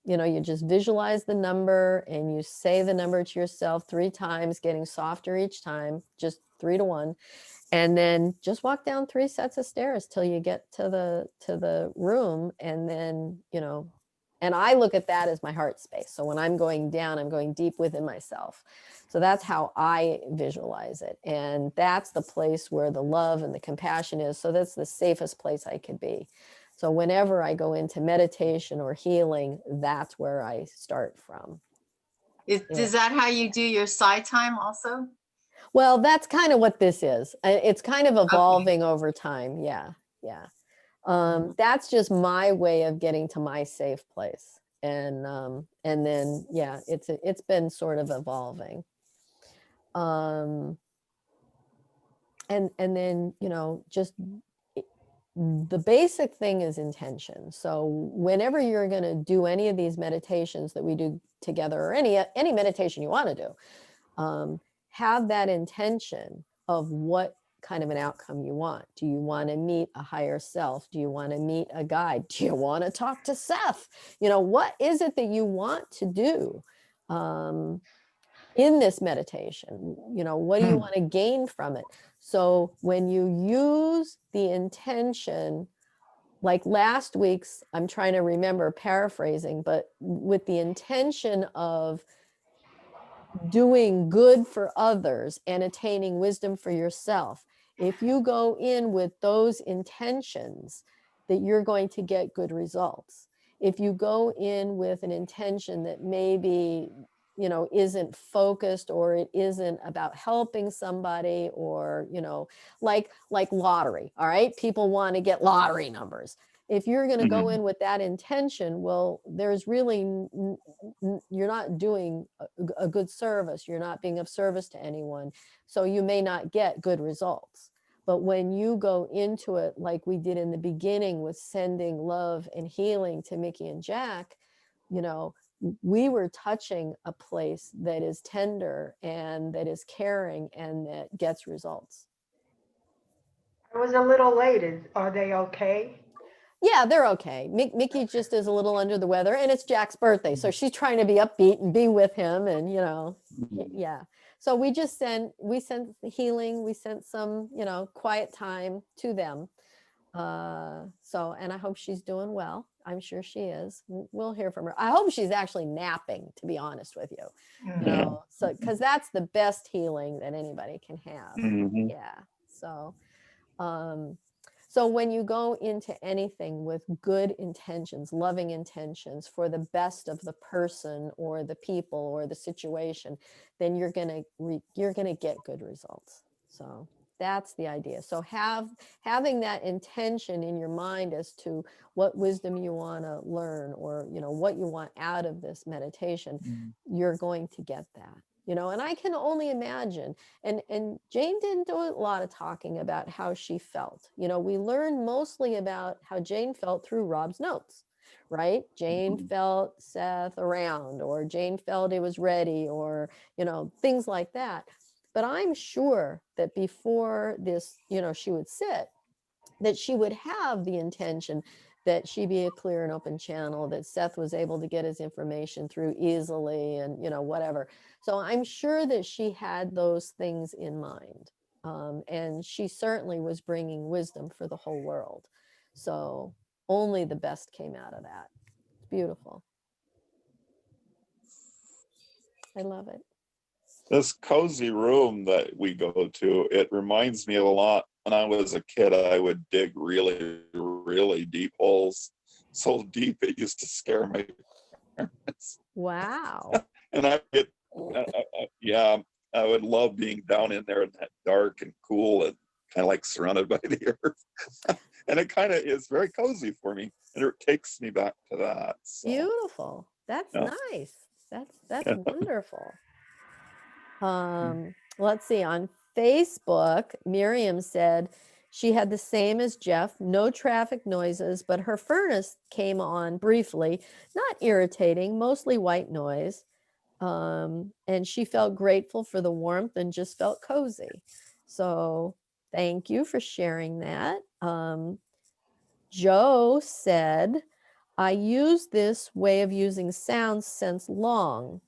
You know, you just visualize the number and you say the number to yourself 3 times, getting softer each time, just 3 to 1. And then just walk down 3 sets of stairs till you get to the room. And then, you know, and I look at that as my heart space. So when I'm going down, I'm going deep within myself. So that's how I visualize it. And that's the place where the love and the compassion is. So that's the safest place I could be. So whenever I go into meditation or healing, that's where I start from. Is that how you do your side time also? Well, that's kind of what this is. It's kind of evolving over time. Yeah. Yeah. That's just my way of getting to my safe place. And then, yeah, it's been sort of evolving. And then, you know, just the basic thing is intention. So whenever you're going to do any of these meditations that we do together, or any meditation you want to do, have that intention of what kind of an outcome you want. Do you want to meet a higher self? Do you want to meet a guide? Do you want to talk to Seth? You know, what is it that you want to do in this meditation? You know, what do you want to gain from it? So when you use the intention, like last week's, I'm trying to remember, paraphrasing, but with the intention of doing good for others and attaining wisdom for yourself, if you go in with those intentions, that you're going to get good results. If you go in with an intention that maybe isn't focused, or it isn't about helping somebody, or, like lottery. All right. People want to get lottery numbers. If you're going to go in with that intention, well, there's really, you're not doing a good service. You're not being of service to anyone. So you may not get good results. But when you go into it like we did in the beginning with sending love and healing to Mickey and Jack, we were touching a place that is tender and that is caring and that gets results. I was a little late. Are they okay? Yeah, they're okay. Mickey just is a little under the weather, and it's Jack's birthday, so she's trying to be upbeat and be with him, and yeah. So we sent healing, we sent some quiet time to them. So, and I hope she's doing well. I'm sure she is. We'll hear from her. I hope she's actually napping, to be honest with you. So because that's the best healing that anybody can have. Yeah. So when you go into anything with good intentions, loving intentions for the best of the person or the people or the situation, then you're gonna get good results. So that's the idea. So having that intention in your mind as to what wisdom you want to learn, or what you want out of this meditation, you're going to get that. And I can only imagine. And Jane didn't do a lot of talking about how she felt. We learned mostly about how Jane felt through Rob's notes, right? Jane felt Seth around, or Jane felt it was ready, or, things like that. But I'm sure that before this, she would sit, that she would have the intention that she be a clear and open channel, that Seth was able to get his information through easily, and whatever. So I'm sure that she had those things in mind, and she certainly was bringing wisdom for the whole world. So only the best came out of that. It's beautiful. I love it. This cozy room that we go to, it reminds me of a lot. When I was a kid, I would dig really, really deep holes. So deep it used to scare my parents. Wow. And I would love being down in there in that dark and cool and kind of like surrounded by the earth. And it kind of is very cozy for me, and it takes me back to that. So, beautiful. That's nice. That's wonderful. Let's see, on Facebook, Miriam said she had the same as Jeff, no traffic noises, but her furnace came on briefly, not irritating, mostly white noise. And she felt grateful for the warmth and just felt cozy. So thank you for sharing that. Joe said, I use this way of using sounds since long.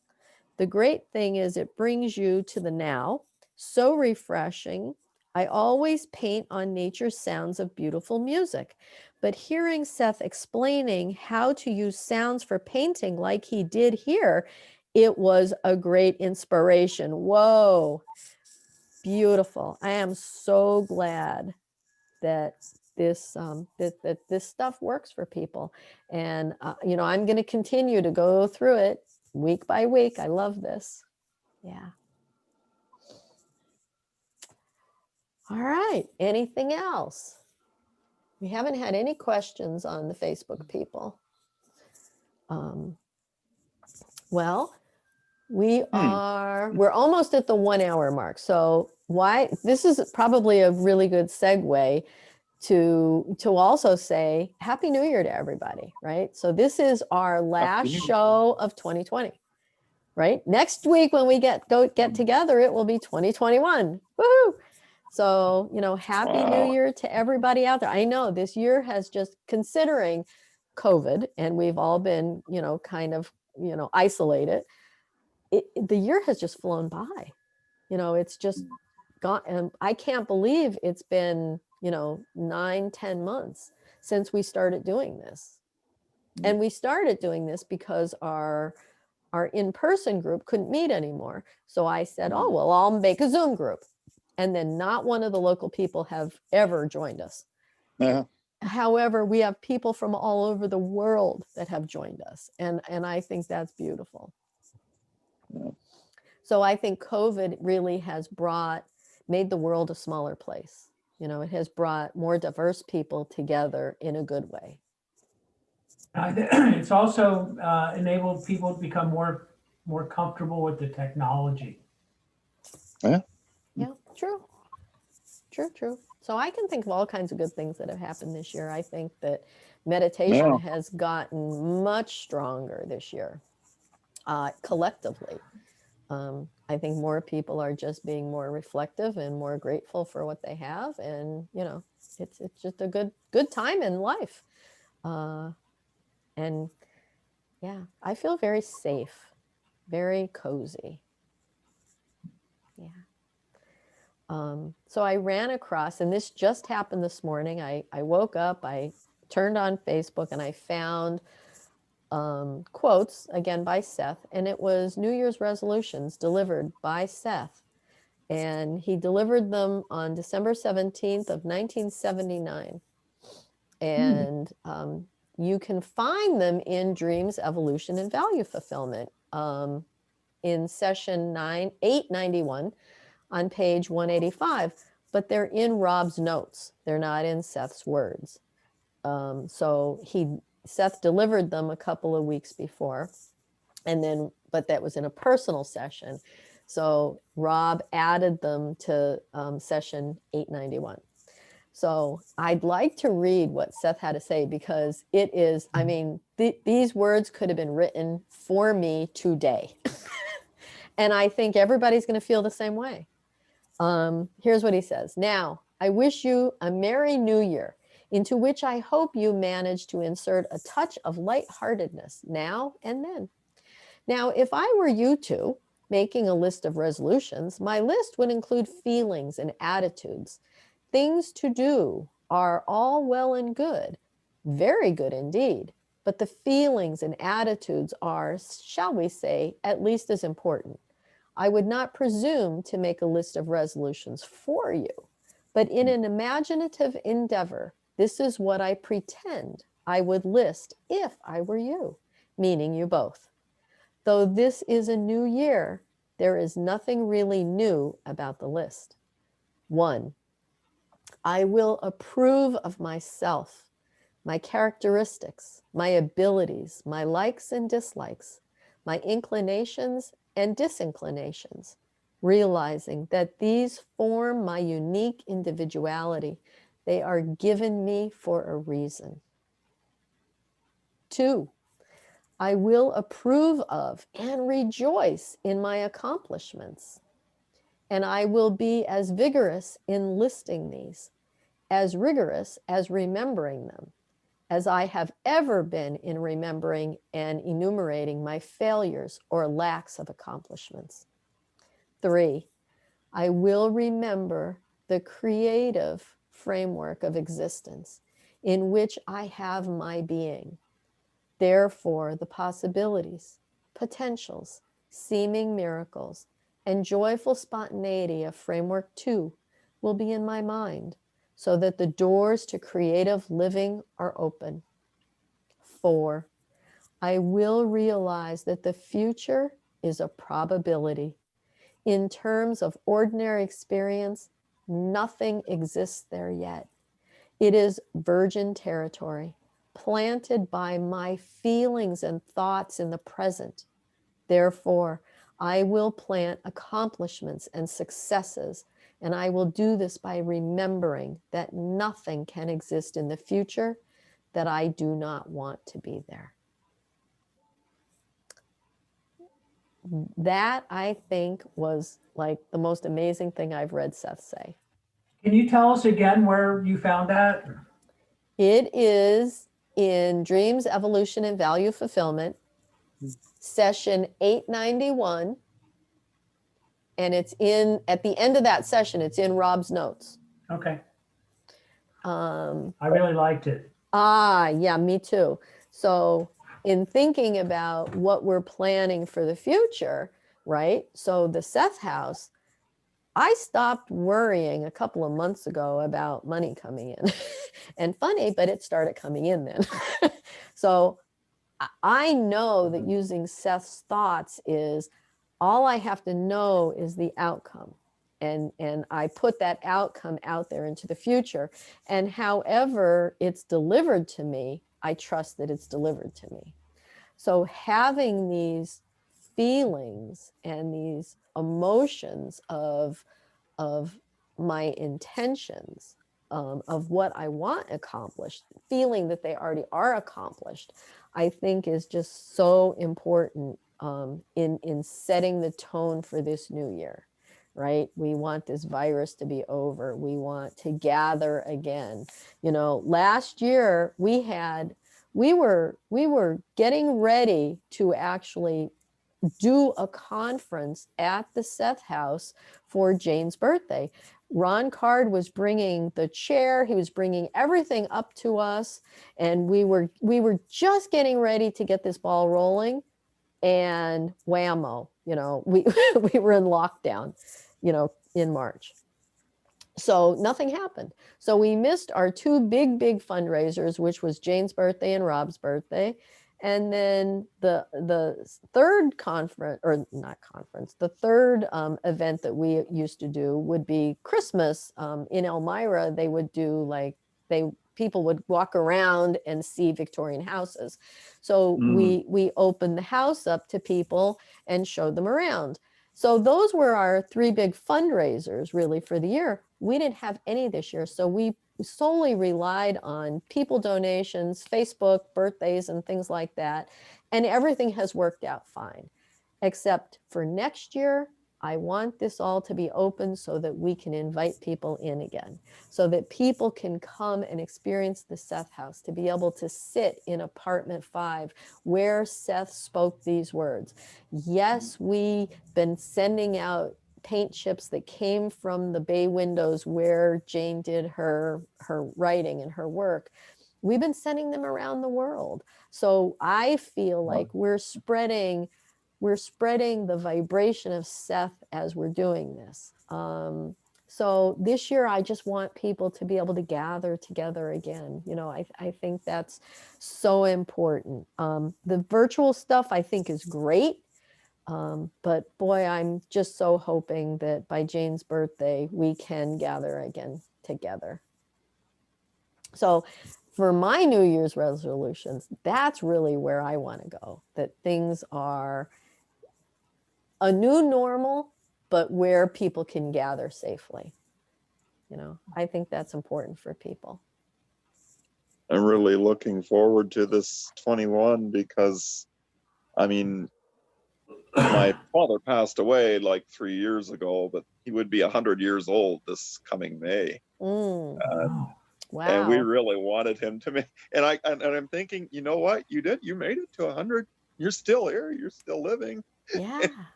The great thing is it brings you to the now. So refreshing. I always paint on nature's sounds of beautiful music, but hearing Seth explaining how to use sounds for painting like he did here, it was a great inspiration. Whoa, beautiful. I am so glad that this that this stuff works for people, and I'm going to continue to go through it week by week. I love this. Yeah. All right. Anything else? We haven't had any questions on the Facebook people. Well, we're almost at the 1 hour mark. So this is probably a really good segue to also say Happy New Year to everybody, right? So this is our last show of 2020, right? Next week when we get together, it will be 2021. Woohoo! So, Happy New Year to everybody out there. I know this year has just, considering COVID, and we've all been, kind of, isolated. The year has just flown by. It's just gone. And I can't believe it's been, 9-10 months since we started doing this. And we started doing this because our in-person group couldn't meet anymore. So I said, oh, well, I'll make a Zoom group. And then not one of the local people have ever joined us. Yeah. However, we have people from all over the world that have joined us. And I think that's beautiful. Yeah. So I think COVID really has made the world a smaller place. You know, it has brought more diverse people together in a good way. It's also enabled people to become more comfortable with the technology. Yeah. Yeah, true. True. So I can think of all kinds of good things that have happened this year. I think that meditation Yeah. has gotten much stronger this year, collectively. I think more people are just being more reflective and more grateful for what they have, and you know, it's just a good time in life. And yeah, I feel very safe, very cozy. Yeah. So I ran across, and this just happened this morning. I woke up, I turned on Facebook, and I found quotes again by Seth, and it was New Year's resolutions delivered by Seth. And he delivered them on December 17th of 1979. And you can find them in Dreams, Evolution, and Value Fulfillment in session 891 on page 185, but they're in Rob's notes. They're not in Seth's words. So Seth delivered them a couple of weeks before, but that was in a personal session. So Rob added them to session 891. So I'd like to read what Seth had to say, because it is, I mean, these words could have been written for me today. And I think everybody's going to feel the same way. Here's what he says. Now, I wish you a Merry New Year, into which I hope you manage to insert a touch of lightheartedness now and then. Now, if I were you two making a list of resolutions, my list would include feelings and attitudes. Things to do are all well and good, very good indeed, but the feelings and attitudes are, shall we say, at least as important. I would not presume to make a list of resolutions for you, but in an imaginative endeavor, this is what I pretend I would list if I were you, meaning you both. Though this is a new year, there is nothing really new about the list. 1, I will approve of myself, my characteristics, my abilities, my likes and dislikes, my inclinations and disinclinations, realizing that these form my unique individuality. They are given me for a reason. 2, I will approve of and rejoice in my accomplishments, and I will be as vigorous in listing these, as rigorous as remembering them, as I have ever been in remembering and enumerating my failures or lacks of accomplishments. 3, I will remember the creative framework of existence in which I have my being. Therefore, the possibilities, potentials, seeming miracles, and joyful spontaneity of framework 2 will be in my mind, so that the doors to creative living are open. 4, I will realize that the future is a probability. In terms of ordinary experience, nothing exists there yet. It is virgin territory, planted by my feelings and thoughts in the present. Therefore, I will plant accomplishments and successes, and I will do this by remembering that nothing can exist in the future that I do not want to be there. That, I think, was like the most amazing thing I've read Seth say. Can you tell us again where you found that? It is in Dreams, Evolution, and Value Fulfillment, session 891. And it's at the end of that session, it's in Rob's notes. Okay. I really liked it. Yeah, me too. So in thinking about what we're planning for the future, right? So the Seth house, I stopped worrying a couple of months ago about money coming in. And funny, but it started coming in then. So I know that using Seth's thoughts is, all I have to know is the outcome. And I put that outcome out there into the future. And however it's delivered to me, I trust that it's delivered to me. So having these feelings and these emotions of my intentions, of what I want accomplished, feeling that they already are accomplished, I think is just so important in setting the tone for this new year, right? We want this virus to be over. We want to gather again. You know, last year we were getting ready to actually do a conference at the Seth house for Jane's birthday. Ron Card was bringing the chair, he was bringing everything up to us, and we were just getting ready to get this ball rolling, and whammo, you know, we we were in lockdown, you know, in March. So nothing happened. So we missed our two big fundraisers, which was Jane's birthday and Rob's birthday. And then the third conference, or not conference, the third event that we used to do would be Christmas in Elmira. They would do like, people would walk around and see Victorian houses. So we opened the house up to people and showed them around. So those were our three big fundraisers really for the year. We didn't have any this year. So we solely relied on people donations, Facebook, birthdays, and things like that. And everything has worked out fine, except for next year. I want this all to be open so that we can invite people in again, so that people can come and experience the Seth house, to be able to sit in apartment 5 where Seth spoke these words. Yes, we've been sending out paint chips that came from the bay windows where Jane did her writing and her work. We've been sending them around the world. So I feel like we're spreading the vibration of Seth as we're doing this. So this year, I just want people to be able to gather together again. You know, I think that's so important. The virtual stuff I think is great. But boy, I'm just so hoping that by Jane's birthday, we can gather again together. So for my New Year's resolutions, that's really where I want to go, that things are a new normal, but where people can gather safely. You know, I think that's important for people. I'm really looking forward to this 21 because, I mean, my father passed away like 3 years ago, but he would be 100 years old this coming May. Wow. And we Wow. really wanted him to make, and I'm thinking, you know what, you made it to 100. You're still here. You're still living. Yeah.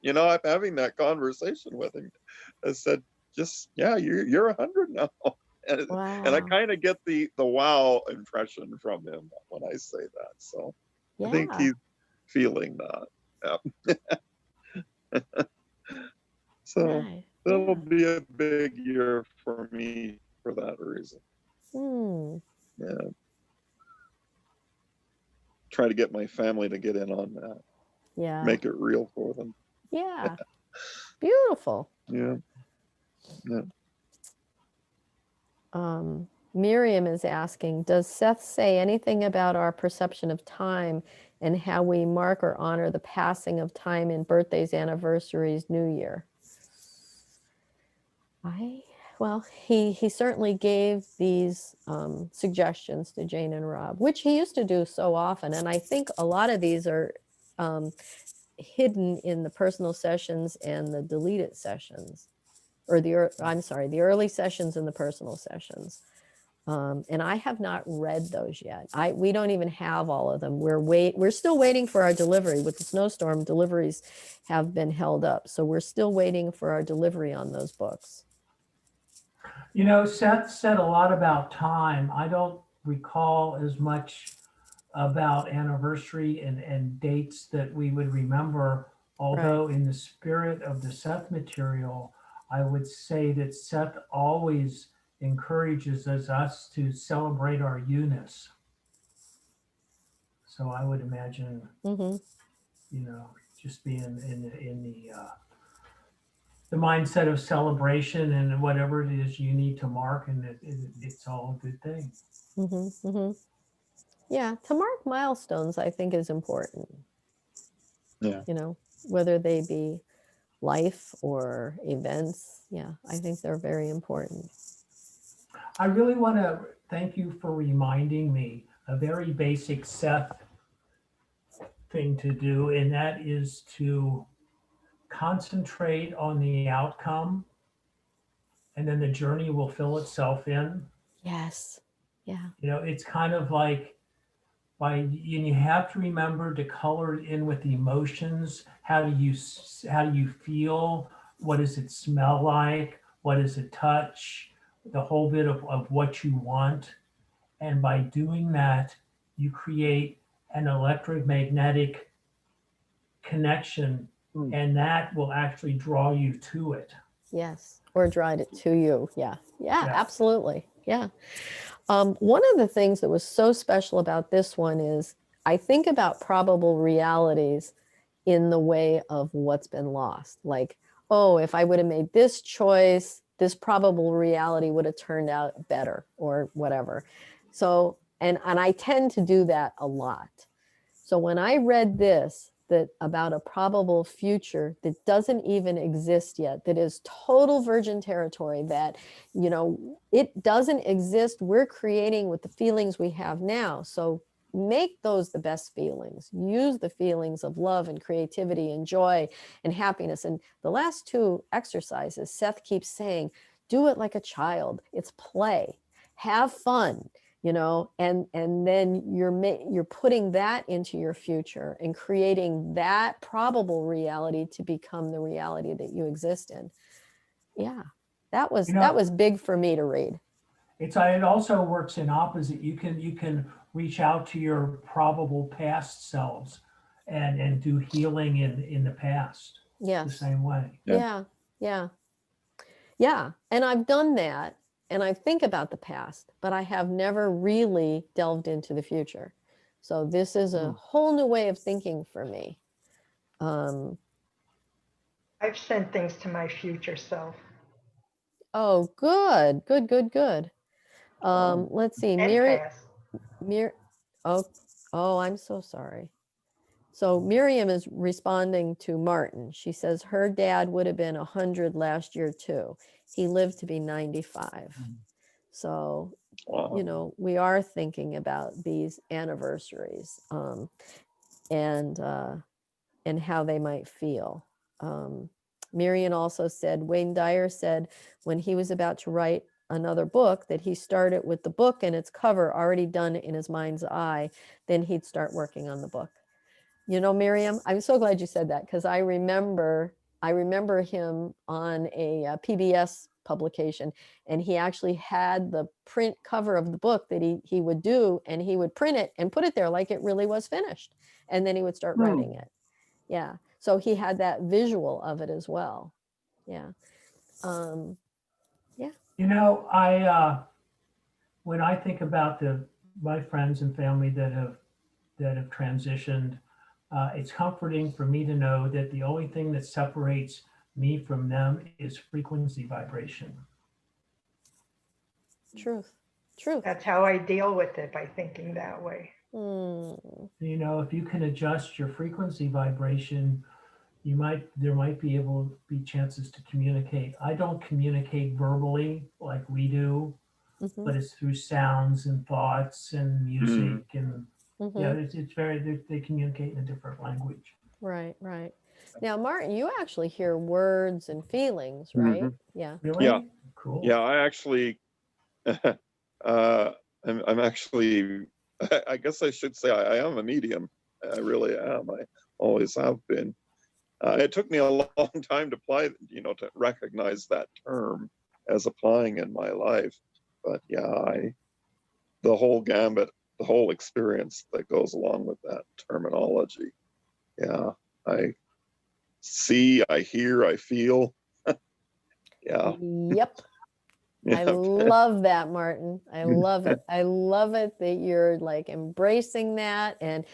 You know, I'm having that conversation with him. I said, just, yeah, you're 100 now. And I Wow. kind of get the wow impression from him when I say that. So I think Yeah. he's feeling that. Yeah. So Right. that'll Yeah. be a big year for me for that reason. Yeah. Try to get my family to get in on that. Yeah. Make it real for them. Yeah. Beautiful. Yeah. Yeah. Miriam is asking, does Seth say anything about our perception of time and how we mark or honor the passing of time in birthdays, anniversaries, New Year? Well, he certainly gave these suggestions to Jane and Rob, which he used to do so often. And I think a lot of these are hidden in the personal sessions and the deleted sessions, or the early sessions and the personal sessions. And I have not read those yet. We don't even have all of them. We're still waiting for our delivery. With the snowstorm, deliveries have been held up. So we're still waiting for our delivery on those books. You know, Seth said a lot about time. I don't recall as much about anniversary and dates that we would remember, although in the spirit of the Seth material, I would say that Seth always encourages us to celebrate our newness. So I would imagine, you know, just be in the mindset of celebration and whatever it is you need to mark, and it's all a good thing. Mm-hmm, mm-hmm. Yeah, to mark milestones, I think, is important. Yeah. You know, whether they be life or events. Yeah, I think they're very important. I really want to thank you for reminding me a very basic Seth thing to do, and that is to concentrate on the outcome, and then the journey will fill itself in. Yes. Yeah. You know, it's kind of like and you have to remember to color it in with the emotions. How do you feel? What does it smell like? What does it touch? The whole bit of what you want. And by doing that, you create an electromagnetic connection, and that will actually draw you to it. Yes. Or drive it to you. Yeah. Yeah, Yeah. absolutely. Yeah. One of the things that was so special about this one is I think about probable realities in the way of what's been lost. Like, oh, if I would have made this choice, this probable reality would have turned out better or whatever. So, and I tend to do that a lot. So when I read this, that about a probable future that doesn't even exist yet, that is total virgin territory, that, you know, it doesn't exist. We're creating with the feelings we have now. So make those the best feelings. Use the feelings of love and creativity and joy and happiness. And the last two exercises, Seth keeps saying, do it like a child. It's play. Have fun, you know, and then you're putting that into your future and creating that probable reality to become the reality that you exist in. Yeah, that was big for me to read. It also works in opposite. You can reach out to your probable past selves and do healing in the past. Yes. The same way. Yeah. And I've done that, and I think about the past, but I have never really delved into the future. So this is a whole new way of thinking for me. I've sent things to my future self. Oh, good. Let's see, And past. Oh, I'm so sorry. So Miriam is responding to Martin. She says her dad would have been 100 last year too. He lived to be 95. So, Wow. you know, we are thinking about these anniversaries, and how they might feel. Marion also said, Wayne Dyer said when he was about to write another book that he started with the book and its cover already done in his mind's eye, then he'd start working on the book. You know, Miriam, I'm so glad you said that, because I remember him on a PBS publication, and he actually had the print cover of the book that he would do, and he would print it and put it there like it really was finished, and then he would start writing it. Yeah, so he had that visual of it as well. Yeah. You know, when I think about my friends and family that have transitioned, it's comforting for me to know that the only thing that separates me from them is frequency vibration. Truth. That's how I deal with it, by thinking that way. You know, if you can adjust your frequency vibration, there might be able to be chances to communicate. I don't communicate verbally like we do, but it's through sounds and thoughts and music and yeah, it's very, they communicate in a different language. Right. Now, Martin, you actually hear words and feelings, right? Yeah. Really? Yeah. Cool. Yeah, I actually, I'm actually, I guess I should say I am a medium. I really am. I always have been. It took me a long time to to recognize that term as applying in my life. But yeah, the whole gambit, the whole experience that goes along with that terminology. Yeah, I see, I hear, I feel. Yeah. Yep. I love that, Martin. I love it. I love it that you're like embracing that. And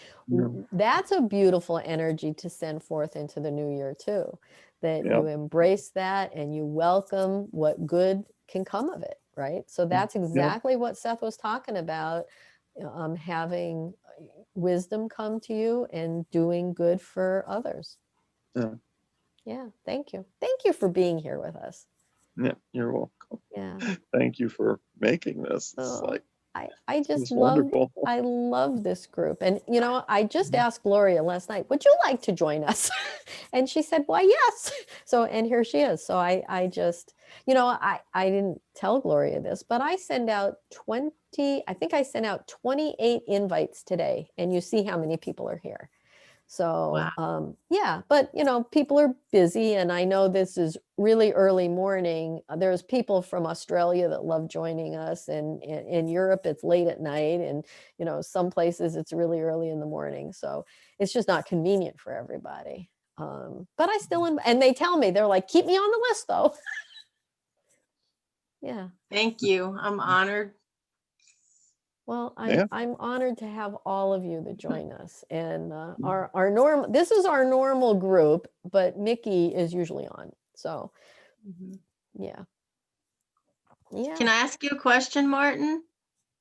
that's a beautiful energy to send forth into the new year too, that you embrace that and you welcome what good can come of it, right? So that's exactly what Seth was talking about, having wisdom come to you and doing good for others. Yeah, thank you. Thank you for being here with us. Yeah, you're welcome. Yeah. Thank you for making this. It's like, I just it's love, wonderful. I love this group. And, you know, I just asked Gloria last night, would you like to join us? And she said, why, yes. So, and here she is. So I just, you know, I didn't tell Gloria this, but I send out 20, I think I sent out 28 invites today, and you see how many people are here. So, yeah, but you know, people are busy, and I know this is really early morning. There's people from Australia that love joining us, and in Europe it's late at night, and you know, some places it's really early in the morning. So it's just not convenient for everybody. But I still, and they tell me, they're like, keep me on the list though. Yeah. Thank you. I'm honored. Well, I'm honored to have all of you that join us, and our normal. This is our normal group, but Mickey is usually on. So, yeah. Can I ask you a question, Martin?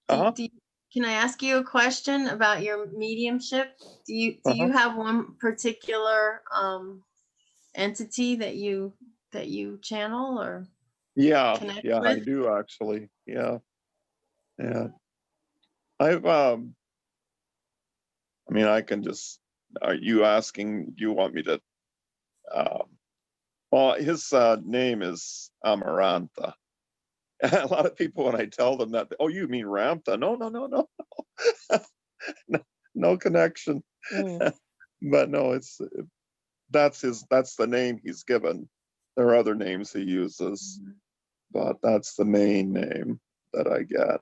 Can I ask you a question about your mediumship? Do you have one particular entity that you channel or connect with? I do actually. Yeah. I've I mean, I can just, are you asking, you want me to, well, his name is Amarantha. A lot of people, when I tell them that, oh, you mean Ramtha? No, no, no connection. But no, that's the name he's given. There are other names he uses, but that's the main name that I get.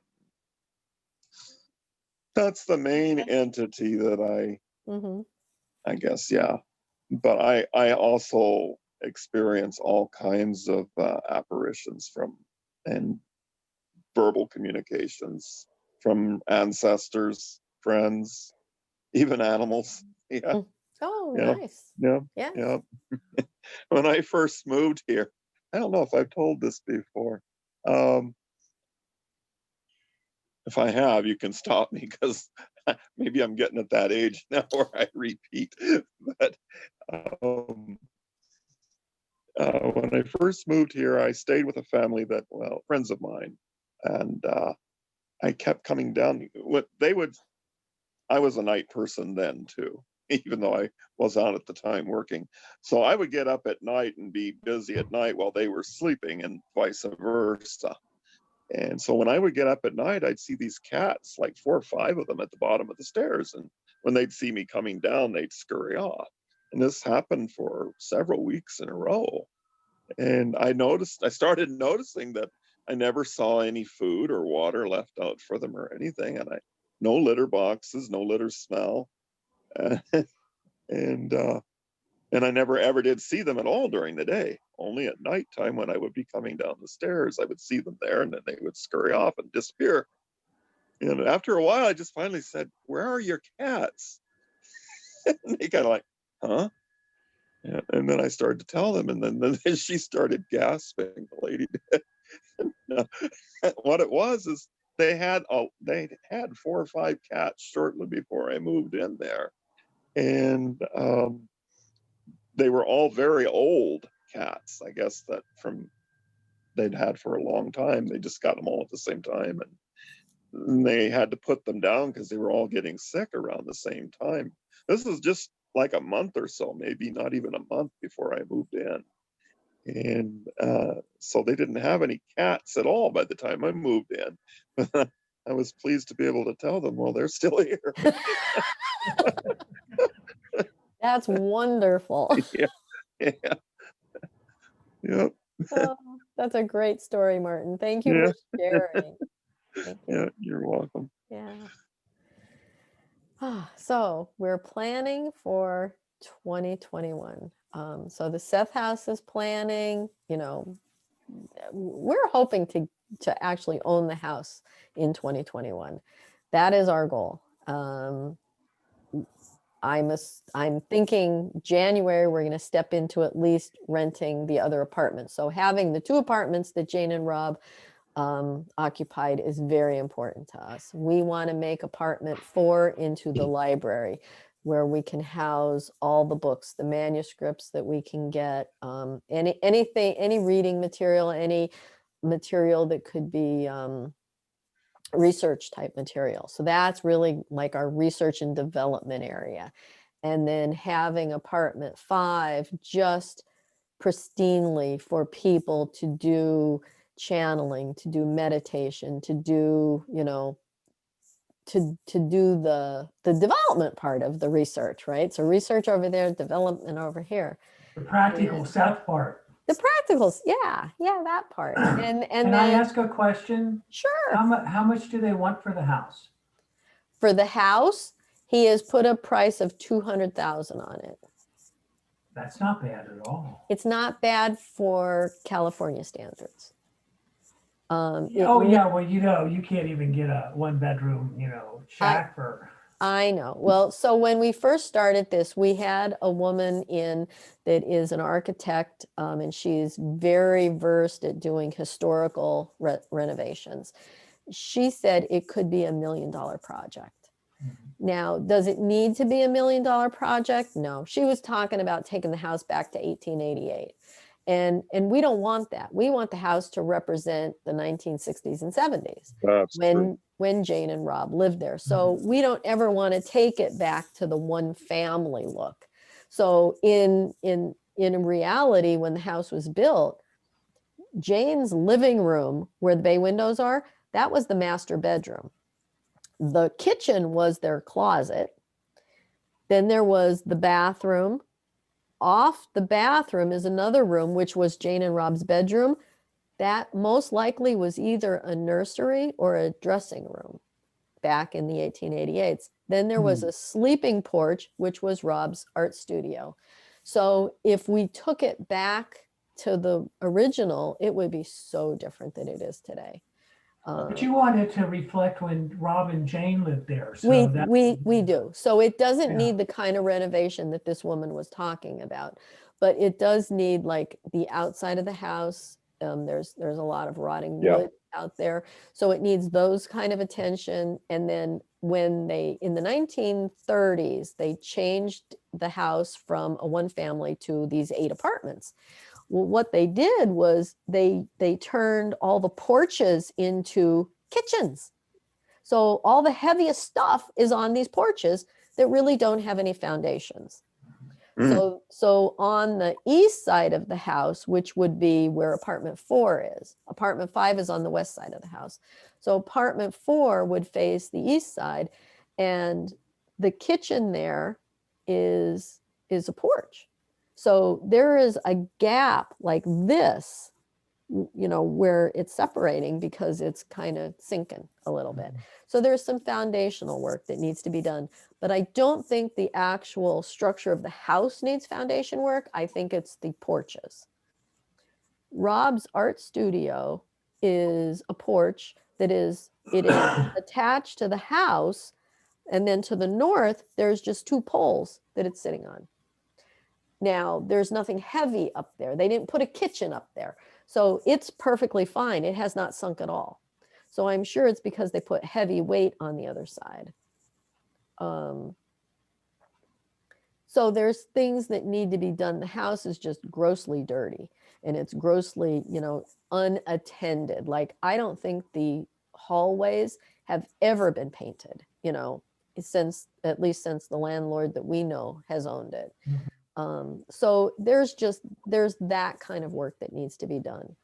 That's the main entity that I guess, yeah. But I also experience all kinds of apparitions and verbal communications from ancestors, friends, even animals. Yeah. Oh, nice. Yeah. When I first moved here, I don't know if I've told this before. If I have, you can stop me, because maybe I'm getting at that age now where I repeat. But when I first moved here, I stayed with a family that, well, friends of mine, and I kept coming down. I was a night person then too, even though I was on at the time working. So I would get up at night and be busy at night while they were sleeping, and vice versa. And so when I would get up at night, I'd see these cats, like 4 or 5 of them at the bottom of the stairs. And when they'd see me coming down, they'd scurry off. And this happened for several weeks in a row. And I started noticing that I never saw any food or water left out for them or anything. And no litter boxes, no litter smell. And I never ever did see them at all during the day. Only at nighttime, when I would be coming down the stairs, I would see them there, and then they would scurry off and disappear. And after a while, I just finally said, "Where are your cats?" And they kind of like, "Huh?" And then I started to tell them, and then she started gasping. The lady did. What it was is they had 4 or 5 cats shortly before I moved in there, and they were all very old cats, I guess, that they'd had for a long time. They just got them all at the same time, and they had to put them down because they were all getting sick around the same time. This was just like a month or so, maybe not even a month before I moved in. And so they didn't have any cats at all by the time I moved in. I was pleased to be able to tell them, well, they're still here. That's wonderful. Yeah. Oh, that's a great story, Martin. Thank you for sharing. Thank you. Yeah, you're welcome. Yeah. So we're planning for 2021. So the Seth House is planning, you know, we're hoping to to actually own the house in 2021. That is our goal. I'm thinking January, we're going to step into at least renting the other apartments. So having the 2 apartments that Jane and Rob occupied is very important to us. We want to make apartment 4 into the library, where we can house all the books, the manuscripts that we can get, anything, any reading material, any material that could be research type material. So that's really like our research and development area. And then having apartment 5 just pristinely for people to do channeling, to do meditation, to do, to do the development part of the research, right? So research over there, development over here. The practical Seth part. The practicals, yeah, that part. And Can then I ask a question? sure. How much do they want for the house? For the house, he has put a price of 200,000 on it. That's not bad at all. It's not bad for California standards. Oh yeah, well you can't even get a 1-bedroom shack for. I know. Well, so when we first started this, we had a woman in that is an architect, and she's very versed at doing historical renovations. She said it could be $1 million project. Now, does it need to be $1 million project? No. She was talking about taking the house back to 1888. And we don't want that. We want the house to represent the 1960s and 70s when Jane and Rob lived there. So we don't ever want to take it back to the one family look. So in reality, when the house was built, Jane's living room, where the bay windows are, that was the master bedroom. The kitchen was their closet. Then there was the bathroom. Off the bathroom is another room, which was Jane and Rob's bedroom. That most likely was either a nursery or a dressing room back in the 1888s. Then there was a sleeping porch, which was Rob's art studio. So if we took it back to the original, it would be so different than it is today. But you want it to reflect when Rob and Jane lived there. So we do. So it doesn't Yeah. need the kind of renovation that this woman was talking about, but it does need like the outside of the house. There's a lot of rotting wood out there. So it needs those kind of attention. And then when in the 1930s, they changed the house from a 1-family to these 8 apartments. Well, what they did was they turned all the porches into kitchens. So all the heaviest stuff is on these porches that really don't have any foundations. So on the east side of the house, which would be where apartment 4 is, apartment 5 is on the west side of the house. So apartment 4 would face the east side, and the kitchen there is a porch. So there is a gap like this, where it's separating because it's kind of sinking a little bit. So there's some foundational work that needs to be done, but I don't think the actual structure of the house needs foundation work. I think it's the porches. Rob's art studio is a porch it is attached to the house, and then to the north, there's just 2 poles that it's sitting on. Now, there's nothing heavy up there. They didn't put a kitchen up there. So it's perfectly fine. It has not sunk at all. So I'm sure it's because they put heavy weight on the other side. So there's things that need to be done. The house is just grossly dirty, and it's grossly, unattended. Like, I don't think the hallways have ever been painted, at least since the landlord that we know has owned it. So there's that kind of work that needs to be done.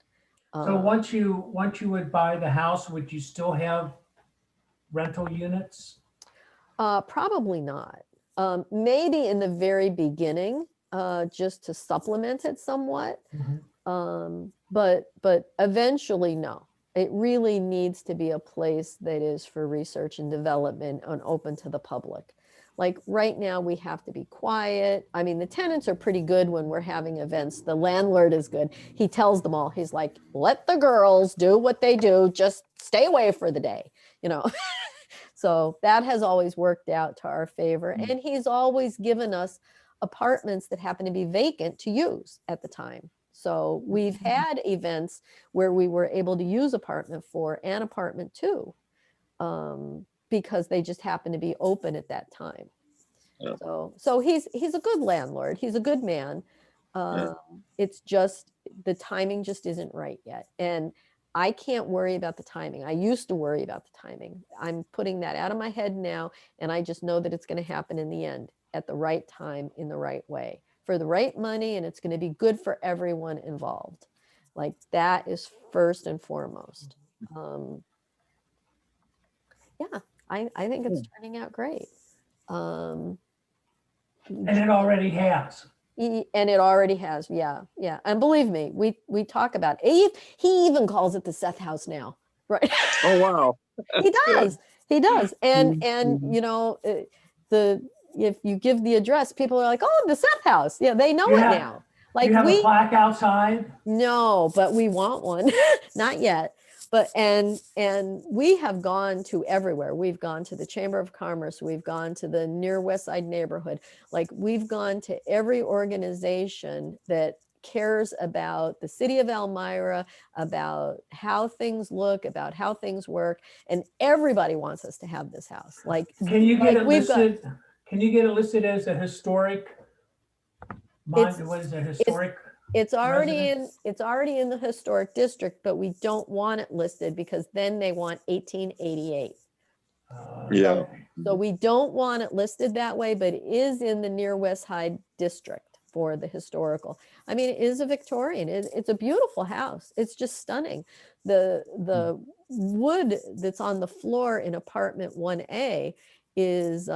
So once you would buy the house, would you still have rental units? Probably not. Maybe in the very beginning, just to supplement it somewhat. But eventually, no. It really needs to be a place that is for research and development and open to the public. Like right now we have to be quiet. I mean, the tenants are pretty good when we're having events. The landlord is good. He tells them all, he's like, let the girls do what they do. Just stay away for the day, you know? So that has always worked out to our favor. And he's always given us apartments that happen to be vacant to use at the time. So we've had events where we were able to use apartment 4 and apartment 2 because they just happen to be open at that time. Yeah. So he's a good landlord. He's a good man. It's just the timing just isn't right yet. And I can't worry about the timing. I used to worry about the timing. I'm putting that out of my head now, and I just know that it's going to happen in the end at the right time in the right way for the right money, and it's going to be good for everyone involved. Like that is first and foremost. Yeah, I think it's turning out great. And it already has. And it already has, yeah. And believe me, we talk about it. He even calls it the Seth house now, right? Oh, wow. He does. He does. And Mhm. you know, if you give the address, people are like, "Oh, the Seth house." Yeah, they know it now. Do Like you have a plaque outside? no, but we want one. Not yet. But and we have gone to everywhere. We've gone to the Chamber of Commerce. We've gone to the near West Side neighborhood. Like we've gone to every organization that cares about the city of Elmira, about how things look, about how things work, and everybody wants us to have this house. Like Can you get like it we've got listed? Can you get it listed as a historic? it's What is it? it's Historic? it's already residence? in the historic district, but we don't want it listed because then they want 1888. Yeah. So we don't want it listed that way, but it is in the near West Side district for the historical. I mean, it is a Victorian. It's a beautiful house. It's just stunning. The wood that's on the floor in apartment 1A is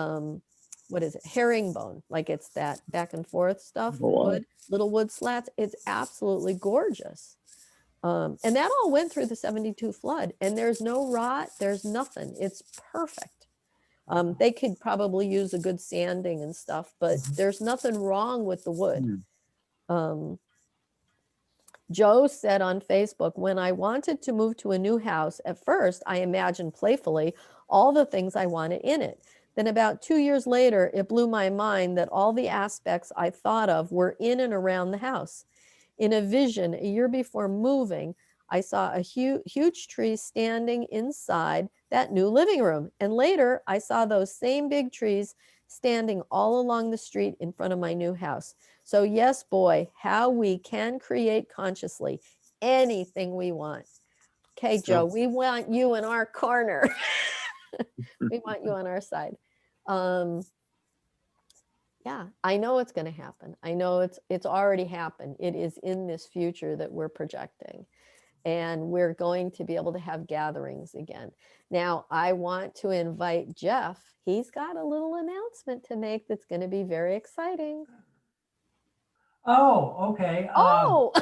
what is it? Herringbone. Like it's that back and forth stuff, Oh, wow. wood, little wood slats. It's absolutely gorgeous. And that all went through the 72 flood, and there's no rot, there's nothing. It's perfect. They could probably use a good sanding and stuff, but there's nothing wrong with the wood. Joe said on Facebook, when I wanted to move to a new house, at first I imagined playfully all the things I wanted in it. Then about 2 years later, it blew my mind that all the aspects I thought of were in and around the house. In a vision, a year before moving, I saw a huge tree standing inside that new living room. And later, I saw those same big trees standing all along the street in front of my new house. So, yes, boy, how we can create consciously anything we want. Okay, Joe, we want you in our corner. We want you on our side. Yeah, I know it's going to happen. I know it's already happened. It is in this future that we're projecting. And we're going to be able to have gatherings again. Now, I want to invite Jeff. He's got a little announcement to make that's going to be very exciting. Oh, okay. Oh!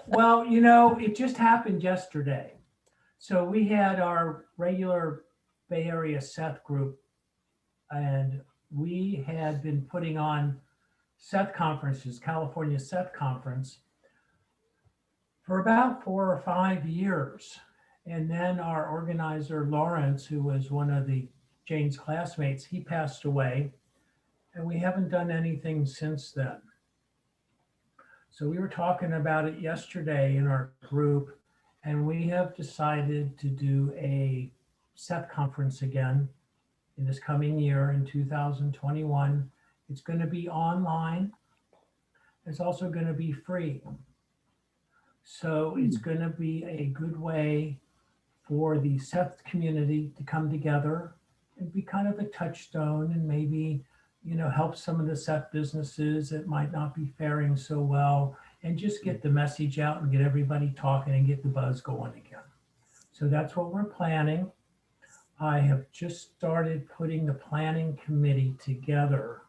Well, you know, it just happened yesterday. So we had our regular Bay Area Seth group, and we had been putting on Seth conferences, California Seth Conference, for about 4 or 5 years. And then our organizer, Lawrence, who was one of the Jane's classmates, he passed away. And we haven't done anything since then. So we were talking about it yesterday in our group, and we have decided to do a Seth conference again in this coming year in 2021. It's going to be online. It's also going to be free. So it's going to be a good way for the Seth community to come together and be kind of a touchstone and maybe, you know, help some of the Seth businesses that might not be faring so well and just get the message out and get everybody talking and get the buzz going again. So that's what we're planning. I have just started putting the planning committee together.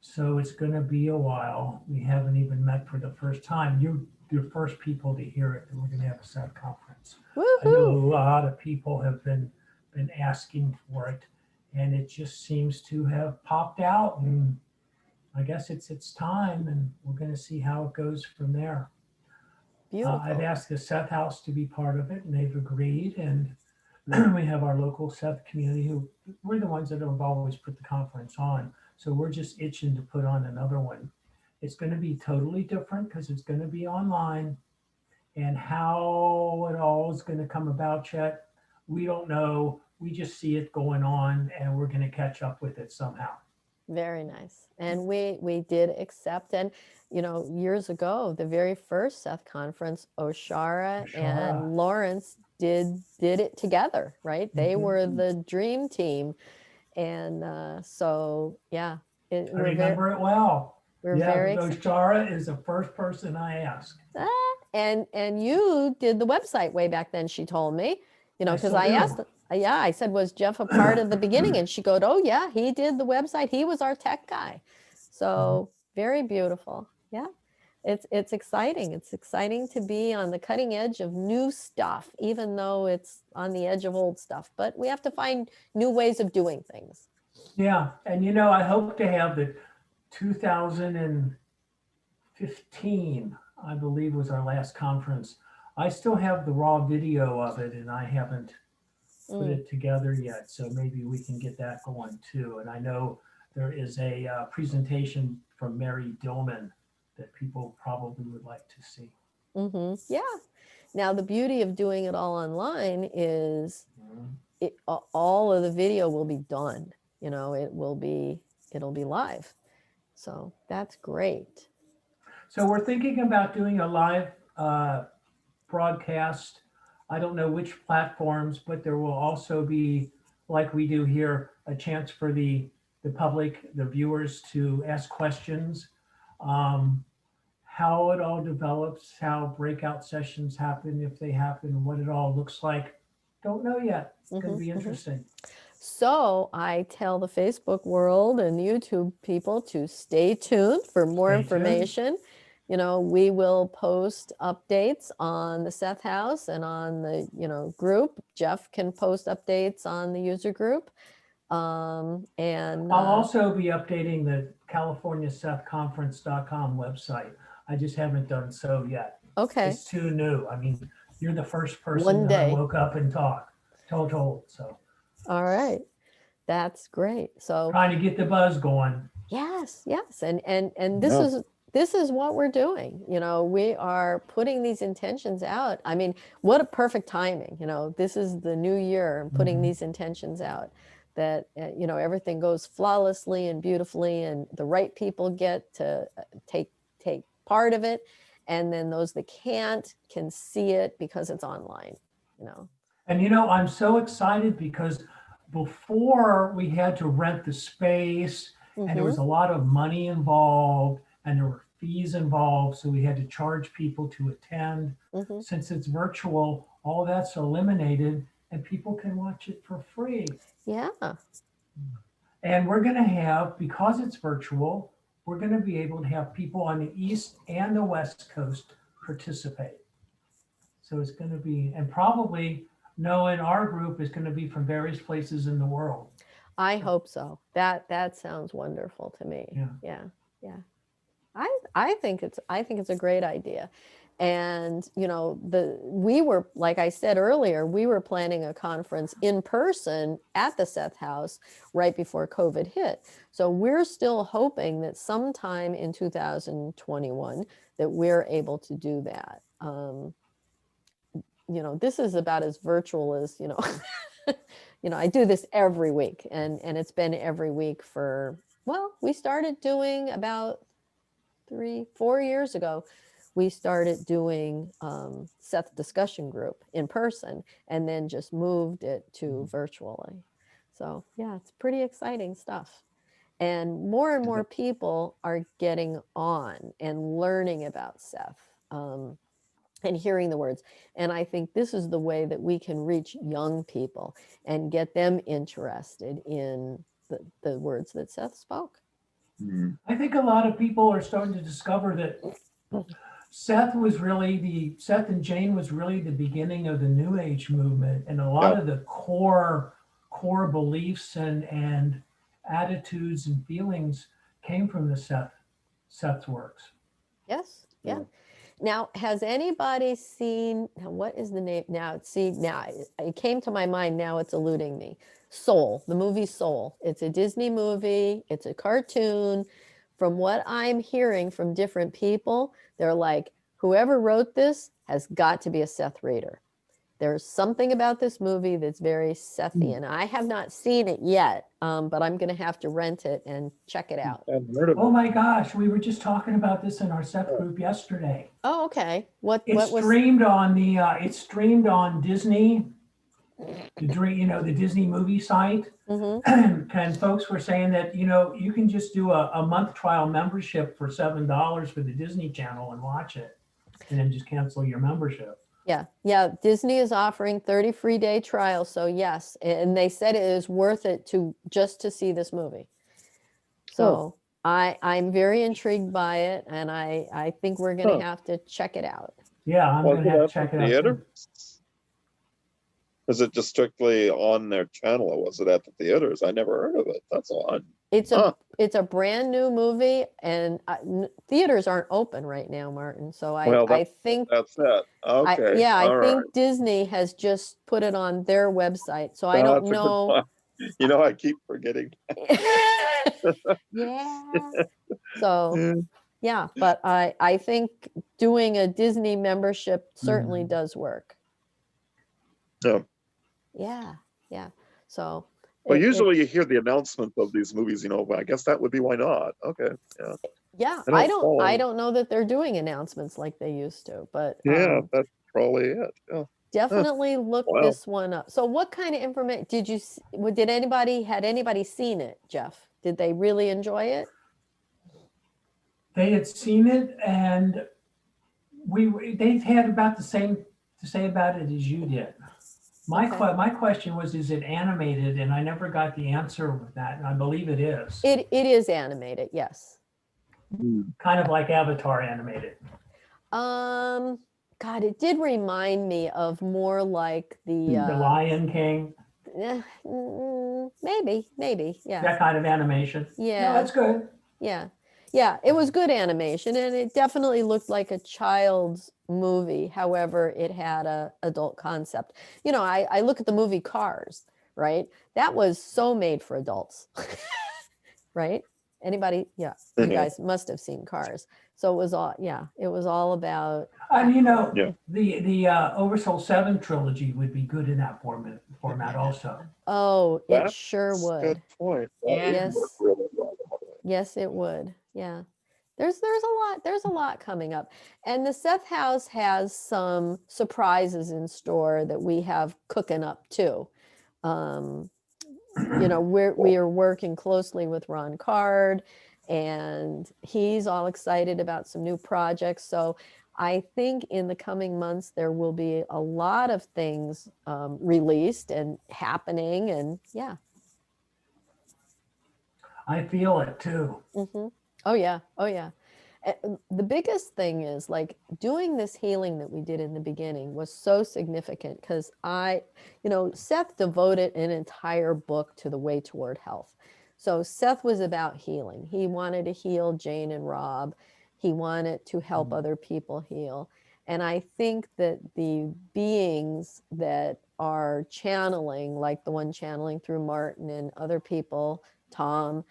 So it's going to be a while. We haven't even met for the first time. You're the first people to hear it, and we're going to have a Seth conference. Woo-hoo. I know a lot of people have been asking for it, and it just seems to have popped out, and I guess it's time, and we're going to see how it goes from there. Beautiful. I've asked the Seth House to be part of it, and they've agreed. And we have our local Seth community who we're the ones that have always put the conference on. So we're just itching to put on another one. It's going to be totally different because it's going to be online. And how it all is going to come about yet, we don't know. We just see it going on, and we're going to catch up with it somehow. Very nice. And we did accept, and years ago, the very first Seth conference, Oshara and Lawrence did it together, right? They were the dream team. And so yeah, I remember it well. We're yeah, very Oshara is the first person I asked. And you did the website way back then, she told me, because I still asked, do. yeah, I said, was Jeff a part of the beginning? And she goes, oh yeah, he did the website. He was our tech guy. So very beautiful. Yeah. It's exciting. It's exciting to be on the cutting edge of new stuff, even though it's on the edge of old stuff. But we have to find new ways of doing things. Yeah, and I hope to have the 2015, I believe, was our last conference. I still have the raw video of it, and I haven't put it together yet. So maybe we can get that going too. And I know there is a presentation from Mary Dillman that people probably would like to see. Yeah. Now, the beauty of doing it all online is all of the video will be done. It'll be live. So that's great. So we're thinking about doing a live broadcast. I don't know which platforms, but there will also be, like we do here, a chance for the public, the viewers, to ask questions. How it all develops, how breakout sessions happen, if they happen, what it all looks like. Don't know yet. It's going to be interesting. So I tell the Facebook world and YouTube people to stay tuned for more information. We will post updates on the Seth House and on the, group. Jeff can post updates on the user group. And I'll also be updating the CaliforniaSethConference.com website. I just haven't done so yet. Okay. It's too new. I mean, you're the first person One that I day. woke up and told. So. All right. That's great. So trying to get the buzz going. Yes. And this is what we're doing. We are putting these intentions out. I mean, what a perfect timing. This is the new year and putting these intentions out that, everything goes flawlessly and beautifully, and the right people get to take part of it. And then those that can't can see it because it's online, And, I'm so excited because before we had to rent the space and there was a lot of money involved and there were fees involved. So we had to charge people to attend. Since it's virtual, all that's eliminated and people can watch it for free. Yeah. And we're going to have, because it's virtual, we're going to be able to have people on the East and the West Coast participate. So it's going to be, and probably knowing our group is going to be from various places in the world. I hope so. That sounds wonderful to me. Yeah. I think it's a great idea. And we were, like I said earlier, we were planning a conference in person at the Seth House right before COVID hit. So we're still hoping that sometime in 2021 that we're able to do that. This is about as virtual as, I do this every week, and it's been every week for, we started doing about 3-4 years ago. We started doing Seth discussion group in person and then just moved it to virtually. So yeah, it's pretty exciting stuff. And more people are getting on and learning about Seth. And hearing the words. And I think this is the way that we can reach young people and get them interested in the words that Seth spoke. I think a lot of people are starting to discover that Seth and Jane was really the beginning of the New Age movement. And a lot of the core core beliefs and attitudes and feelings came from the Seth's works. Yes. Yeah. Now, has anybody seen, now what is the name? Now, see, now it came to my mind, now it's eluding me. Soul, the movie Soul. It's a Disney movie, it's a cartoon. From what I'm hearing from different people, they're like, whoever wrote this has got to be a Seth reader. There's something about this movie that's very Sethian. I have not seen it yet, but I'm going to have to rent it and check it out. Oh my gosh, we were just talking about this in our Seth group yesterday. Oh, okay. What It's was streamed on the it's streamed on Disney, the Disney movie site. And folks were saying that, you can just do a month trial membership for $7 for the Disney Channel and watch it, and then just cancel your membership. Yeah. Disney is offering 30 free day trial. So yes, and they said it is worth it just to see this movie. So I'm very intrigued by it, and I think we're going to have to check it out. Yeah, I'm going to have to check it out too. Is it just strictly on their channel, or was it at the theaters? I never heard of it. That's odd. It's a brand new movie, and theaters aren't open right now, Martin. So I think that's it. Okay. I think Disney has just put it on their website. So I don't know. I keep forgetting. Yeah. So yeah, but I think doing a Disney membership certainly does work. Yeah. So. Well, usually you hear the announcement of these movies, but I guess that would be why not. Okay. Yeah. I don't know that they're doing announcements like they used to, but that's probably it. Yeah. Definitely look this one up. So what kind of information had anybody seen it, Jeff? Did they really enjoy it? They had seen it, and they've had about the same to say about it as you did. My question was, is it animated? And I never got the answer with that, and I believe it is. It is animated, yes. Kind of like Avatar animated. God, it did remind me of more like the Lion King. Maybe, yeah. That kind of animation. Yeah. No, that's good. Yeah, it was good animation, and it definitely looked like a child's movie. However, it had a adult concept. I look at the movie Cars, right? That was so made for adults, right? Anybody? Yeah, you guys must have seen Cars. So it was all about. The Oversoul 7 trilogy would be good in that format also. Oh, it sure would. Good point. Yes, it would. Yeah. There's a lot coming up. And the Seth House has some surprises in store that we have cooking up too. We are working closely with Ron Card, and he's all excited about some new projects. So I think in the coming months, there will be a lot of things released and happening, and yeah. I feel it too. Oh yeah. The biggest thing is like doing this healing that we did in the beginning was so significant because Seth devoted an entire book to the way toward health. So Seth was about healing. He wanted to heal Jane and Rob. He wanted to help other people heal. And I think that the beings that are channeling, like the one channeling through Martin and other people, Tom,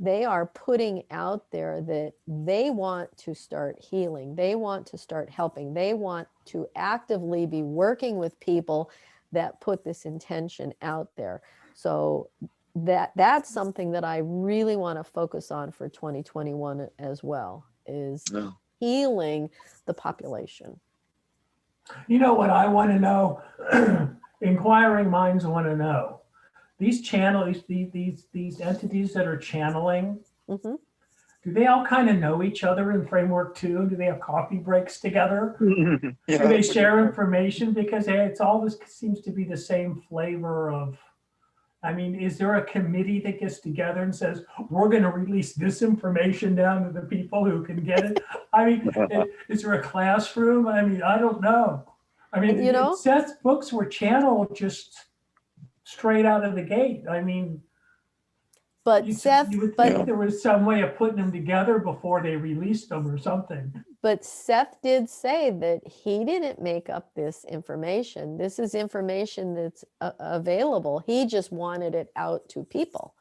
they are putting out there that they want to start healing. They want to start helping. They want to actively be working with people that put this intention out there. So that's something that I really want to focus on for 2021 as well, is healing the population. You know what I want to know? Inquiring minds want to know. These these entities that are channeling, do they all kind of know each other in Framework 2? Do they have coffee breaks together? Do they share information? Because it's always seems to be the same flavor of, is there a committee that gets together and says, we're going to release this information down to the people who can get it? Is there a classroom? I don't know. Seth's books were channeled just straight out of the gate. I mean, But Seth, you would but think there was some way of putting them together before they released them or something. But Seth did say that he didn't make up this information. This is information that's available. He just wanted it out to people.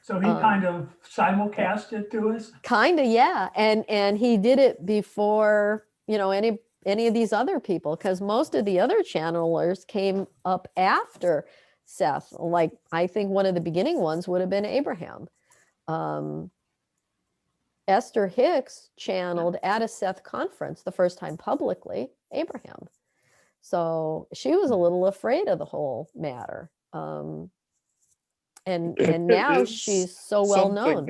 So he kind of simulcast it to us. Kind of, yeah. And he did it before, any of these other people, because most of the other channelers came up after Seth. Like, I think one of the beginning ones would have been Abraham. Esther Hicks channeled at a Seth conference the first time publicly, Abraham. So she was a little afraid of the whole matter. And now she's so well known.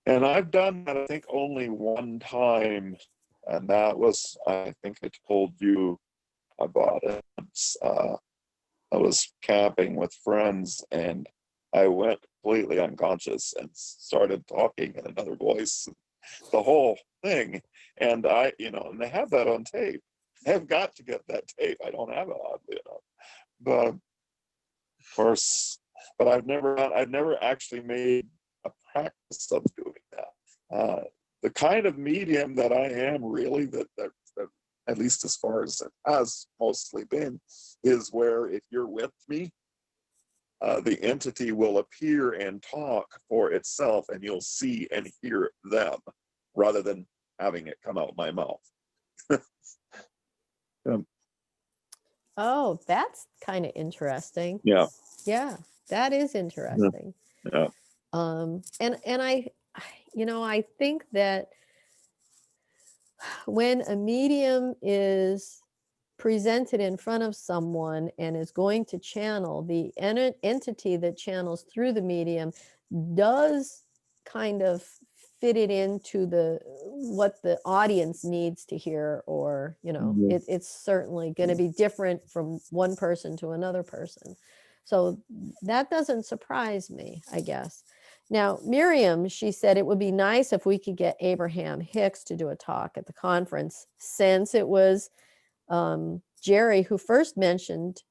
And I've done that, I think, only one time. And that was, I think I told you about it. I was camping with friends and I went completely unconscious and started talking in another voice, the whole thing. And and they have that on tape. I've got to get that tape. I don't have it, oddly enough. But of course, but I've never actually made a practice of doing that. The kind of medium that I am really, that at least as far as it has mostly been, is where if you're with me, the entity will appear and talk for itself, and you'll see and hear them rather than having it come out my mouth. Oh, that's kind of interesting. Yeah. Yeah, that is interesting. Yeah. And I think that when a medium is presented in front of someone and is going to channel, the entity that channels through the medium does kind of fit it into what the audience needs to hear, or it's certainly going to be different from one person to another person. So that doesn't surprise me, I guess. Now, Miriam, she said it would be nice if we could get Abraham Hicks to do a talk at the conference, since it was Jerry who first mentioned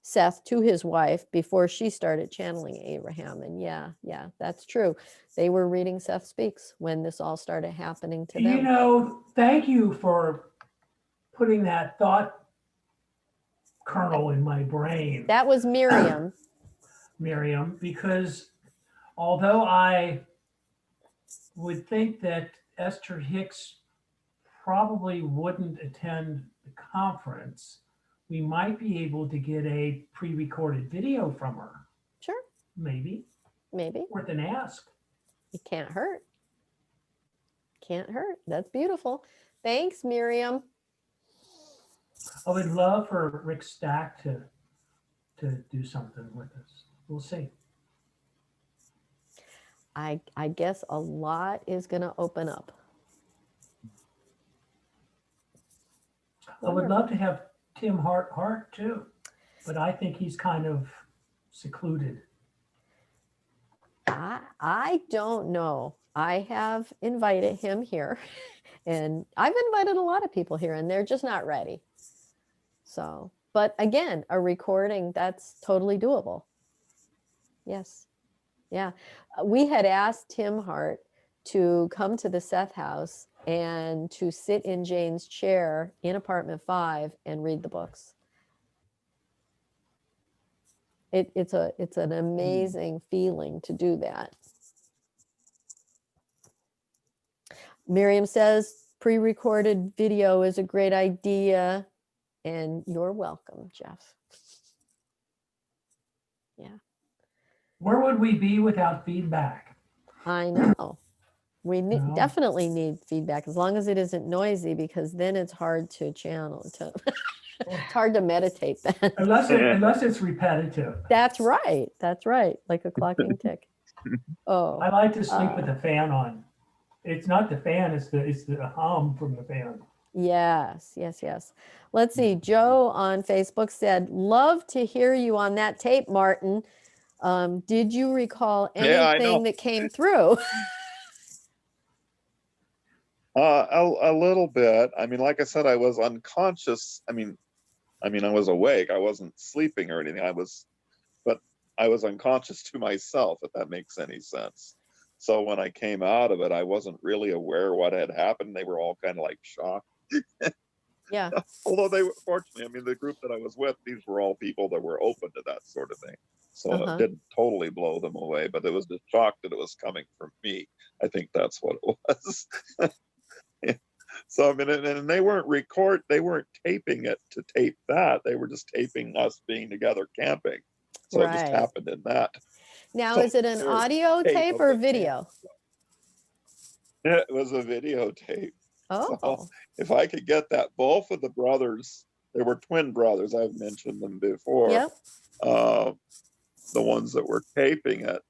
Seth to his wife before she started channeling Abraham. And yeah, that's true. They were reading Seth Speaks when this all started happening to them. Thank you for putting that thought kernel in my brain. That was Miriam. Miriam, because although I would think that Esther Hicks probably wouldn't attend the conference, we might be able to get a pre-recorded video from her. Sure. Maybe. Worth an ask. It can't hurt. Can't hurt. That's beautiful. Thanks, Miriam. I would love for Rick Stack to do something with us. We'll see. I guess a lot is going to open up. I would love to have Tim Hart too, but I think he's kind of secluded. I don't know. I have invited him here, and I've invited a lot of people here, and they're just not ready. So, but again, a recording, that's totally doable. Yes. Yeah. We had asked Tim Hart to come to the Seth house and to sit in Jane's chair in apartment 5 and read the books. It's an amazing feeling to do that. Miriam says pre-recorded video is a great idea, and you're welcome, Jeff. Yeah. Where would we be without feedback? I know. We definitely need feedback, as long as it isn't noisy, because then it's hard to channel. It's hard to meditate then. Unless it's repetitive. That's right. That's right. Like a clocking tick. Oh. I like to sleep with the fan on. It's not the fan, it's the hum from the fan. Yes. Let's see. Joe on Facebook said, "Love to hear you on that tape, Martin. Did you recall anything that came through?" A little bit. I mean, like I said, I was unconscious. I was awake. I wasn't sleeping or anything. But I was unconscious to myself, if that makes any sense. So when I came out of it, I wasn't really aware what had happened. They were all kind of like shocked. Yeah. Although they were, fortunately, the group that I was with, these were all people that were open to that sort of thing. So it didn't totally blow them away, but it was the shock that it was coming from me. I think that's what it was. So and they weren't taping it to tape that. They were just taping us being together camping. So it just Right. happened in that. Now, So is it an there was audio tape of or the video? camp. It was a videotape. Oh, So if I could get that, both of the brothers, they were twin brothers. I've mentioned them before. yep. The ones that were taping it,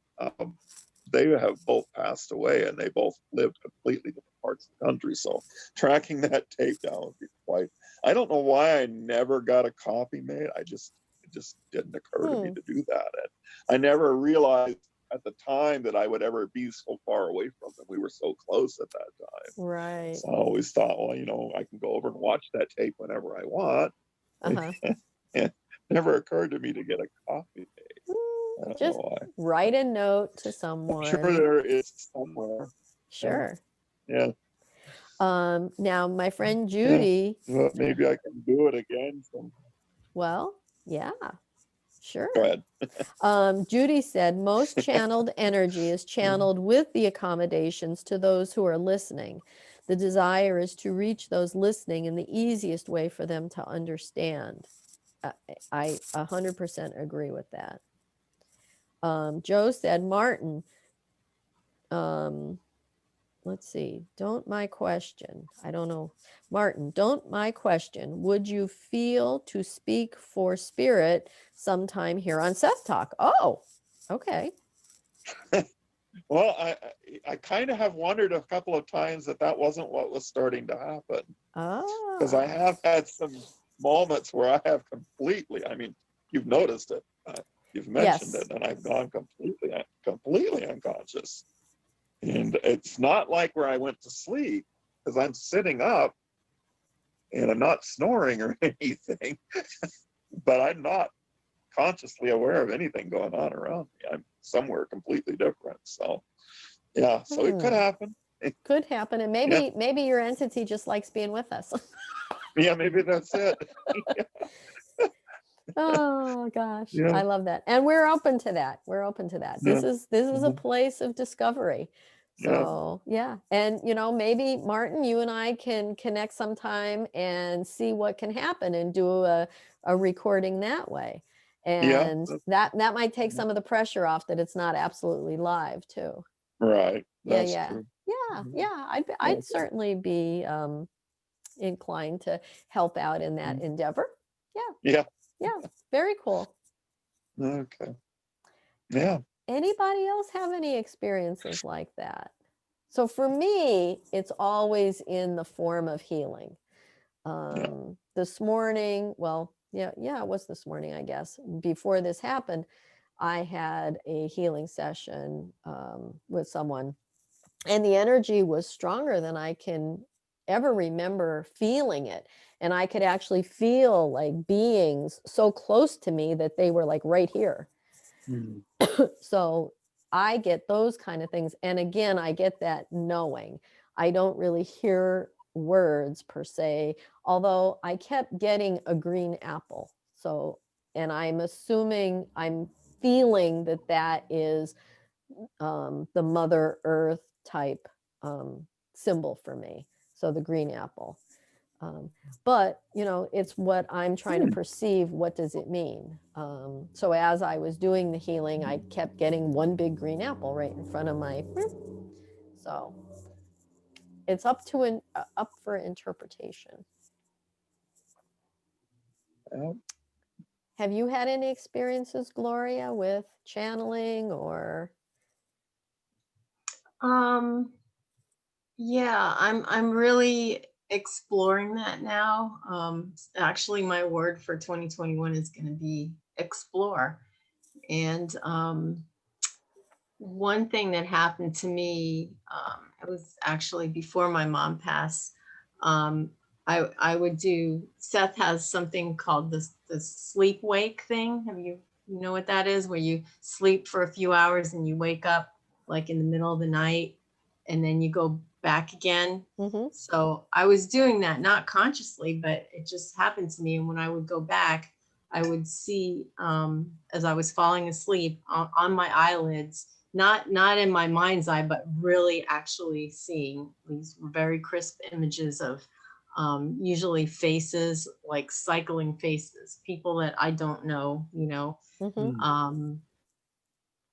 they have both passed away, and they both lived completely different parts of the country. So tracking that tape down would be quite. I don't know why I never got a copy made. It just didn't occur to me to do that. And I never realized at the time that I would ever be so far away from them. We were so close at that time. Right. So I always thought, well, I can go over and watch that tape whenever I want. It never occurred to me to get a copy made. I don't Just know why. write a note to someone. I'm sure there is somewhere. Sure. Yeah. Now my friend Judy. Well, maybe I can do it again. Well, yeah, sure. Go ahead. Judy said most channeled energy is channeled with the accommodations to those who are listening. The desire is to reach those listening in the easiest way for them to understand. I 100% agree with that. Joe said, Martin, let's see, don't my question. I don't know. Martin, don't my question. Would you feel to speak for spirit sometime here on Seth Talk? Oh, okay. Well, I kind of have wondered a couple of times that wasn't what was starting to happen. Because I have had some moments where I have completely, you've noticed it. You've mentioned it, and I've gone completely unconscious. And it's not like where I went to sleep, because I'm sitting up and I'm not snoring or anything, but I'm not consciously aware of anything going on around me. I'm somewhere completely different. So, yeah, so it could happen. It could happen. And maybe your entity just likes being with us. Yeah, maybe that's it. Oh gosh, Yeah. I love that. And we're open to that. We're open to that. This is a place of discovery. So yeah. And maybe Martin, you and I can connect sometime and see what can happen and do a recording that way. And that might take some of the pressure off that it's not absolutely live too. Right. That's true. Yeah. I'd certainly be inclined to help out in that endeavor. Yeah. Very cool. Okay. Yeah. Anybody else have any experiences like that? So for me, it's always in the form of healing. This morning, it was this morning, I guess. Before this happened, I had a healing session with someone, and the energy was stronger than I can ever remember feeling it. And I could actually feel like beings so close to me that they were like right here. So I get those kind of things. And again, I get that knowing. I don't really hear words per se, although I kept getting a green apple. So, and I'm assuming, I'm feeling that is the Mother Earth type symbol for me. So the green apple. But, it's what I'm trying to perceive. What does it mean? So as I was doing the healing, I kept getting one big green apple right in front of my, so it's up for interpretation. Have you had any experiences, Gloria, with channeling or? Yeah, I'm really exploring that now. Actually, my word for 2021 is going to be explore. And one thing that happened to me It was actually before my mom passed. I would do, Seth has something called the sleep wake thing. You know what that is? Where you sleep for a few hours and you wake up like in the middle of the night and then you go back again. Mm-hmm. So I was doing that, not consciously, but it just happened to me. And when I would go back, I would see, as I was falling asleep on my eyelids, not in my mind's eye, but really actually seeing these very crisp images of usually faces, like cycling faces, people that I don't know, you know, Mm-hmm.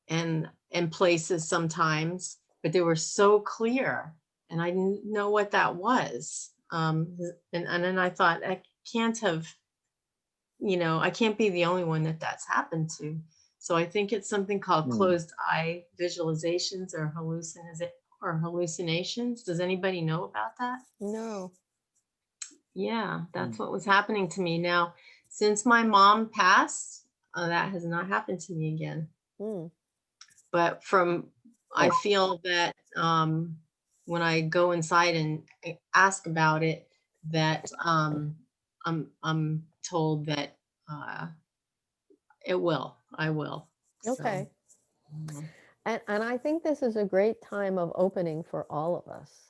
and places sometimes, but they were so clear and I didn't know what that was. And then I thought, I can't have, you know, I can't be the only one that that's happened to. So I think it's something called closed eye visualizations or hallucinations. Does anybody know about that? No. Yeah, that's what was happening to me. Now, since my mom passed, that has not happened to me again. Mm. But I feel that when I go inside and ask about it, that I'm told that I will. Okay. So, And I think this is a great time of opening for all of us.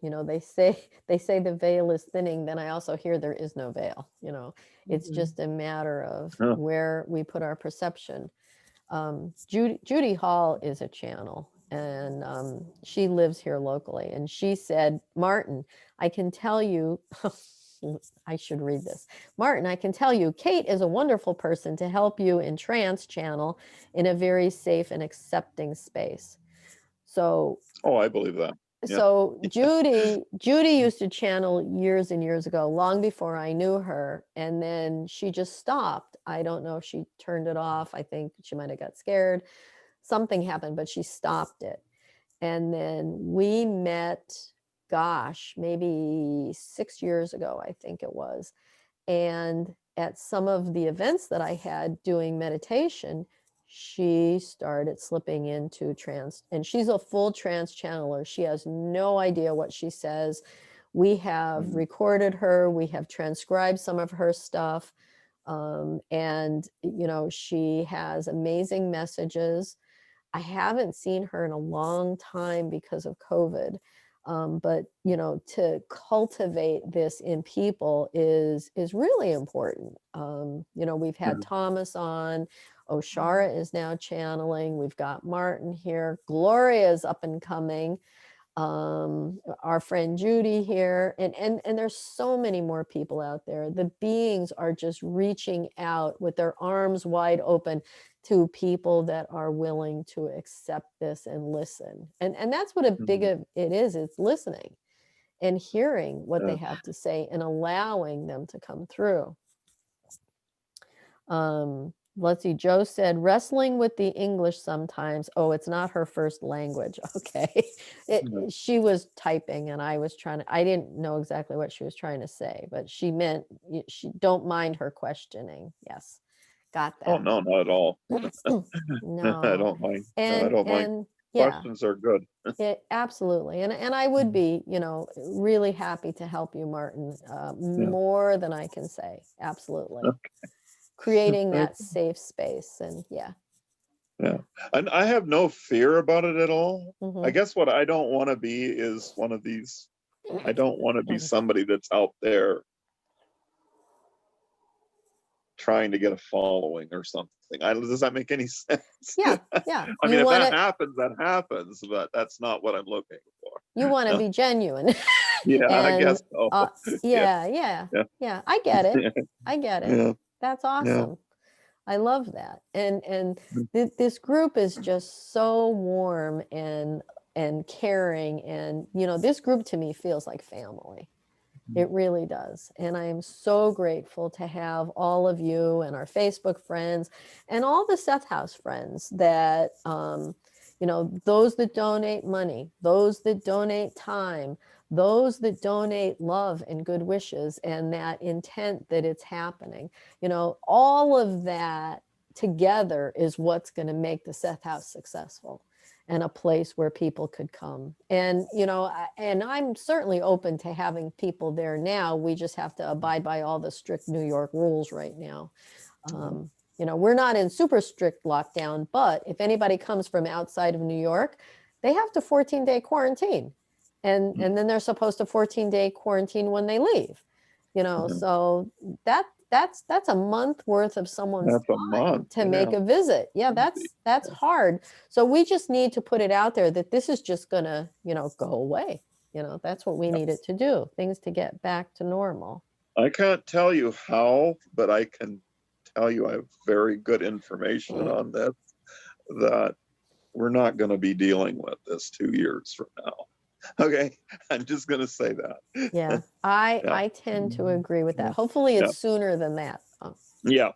You know, they say the veil is thinning. Then I also hear there is no veil. You know, it's just a matter of where we put our perception. Judy Hall is a channel, and she lives here locally. And she said, Martin, I can tell you, I should read this. Martin, I can tell you, Kate is a wonderful person to help you in trance channel in a very safe and accepting space. So I believe that. Yeah. so Judy used to channel years and years ago, long before I knew her, and then she just stopped. I don't know if she turned it off. I think she might have got scared. Something happened, but she stopped it. And then we met, gosh, maybe 6 years ago, I think it was. And at some of the events that I had doing meditation, she started slipping into trance, and she's a full trance channeler. She has no idea what she says. We have recorded her, we have transcribed some of her stuff. And, you know, she has amazing messages. I haven't seen her in a long time because of COVID. But you know, to cultivate this in people is really important. You know, we've had Thomas on. Oshara is now channeling. We've got Martin here. Gloria is up and coming. Our friend Judy here, and there's so many more people out there. The beings are just reaching out with their arms wide open to people that are willing to accept this and listen. And that's what a big of it is. It's listening and hearing what they have to say and allowing them to come through. Let's see. Joe said, wrestling with the English sometimes. Oh, it's not her first language. Okay. She was typing and I didn't know exactly what she was trying to say, but she meant she don't mind her questioning. Yes. Got that. Oh, no, not at all. No. I don't mind. And, no, I don't mind. and yeah. Questions are good. Absolutely. And I would be, you know, really happy to help you, Martin, more than I can say. Absolutely. Creating that safe space. And yeah. And I have no fear about it at all. Mhm. I guess what I don't want to be is one of these. I don't want to be somebody that's out there trying to get a following or something. Does that make any sense? Yeah. I mean, if that happens, that happens, but that's not what I'm looking for. You want to be genuine. Yeah, I guess so. Yeah. I get it. Yeah. That's awesome. I love that. And this group is just so warm and caring, and you know, this group to me feels like family. It really does. And I am so grateful to have all of you and our Facebook friends and all the Seth House friends that, you know, those that donate money, those that donate time, those that donate love and good wishes and that intent that it's happening. You know, all of that together is what's going to make the Seth House successful. and a place where people could come. And, and I'm certainly open to having people there now. We just have to abide by all the strict New York rules right now. We're not in super strict lockdown, but if anybody comes from outside of New York, they have to 14-day quarantine. And then they're supposed to 14-day quarantine when they leave, so that's a month worth of someone's That's a time month. to make a visit. Yeah, that's hard. So we just need to put it out there that this is just gonna, go away. That's what we need it to do, things to get back to normal. I can't tell you how, but I can tell you I have very good information on this, that we're not going to be dealing with this 2 years from now. Okay, I'm just going to say that. Yeah, I tend to agree with that. Hopefully it's sooner than that. Yeah,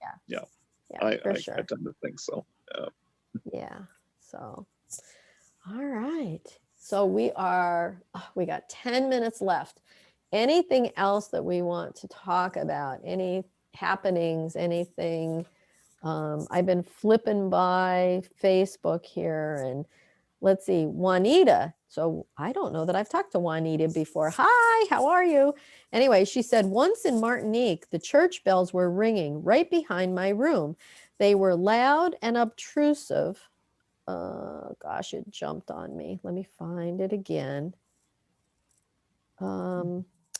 for sure. I tend to think so. Yeah. So, all right. So we got 10 minutes left. Anything else that we want to talk about? Any happenings, anything? I've been flipping by Facebook here, and let's see, Juanita. So I don't know that I've talked to Juanita before. Hi, how are you? Anyway, she said, once in Martinique, the church bells were ringing right behind my room. They were loud and obtrusive. Gosh, it jumped on me. Let me find it again.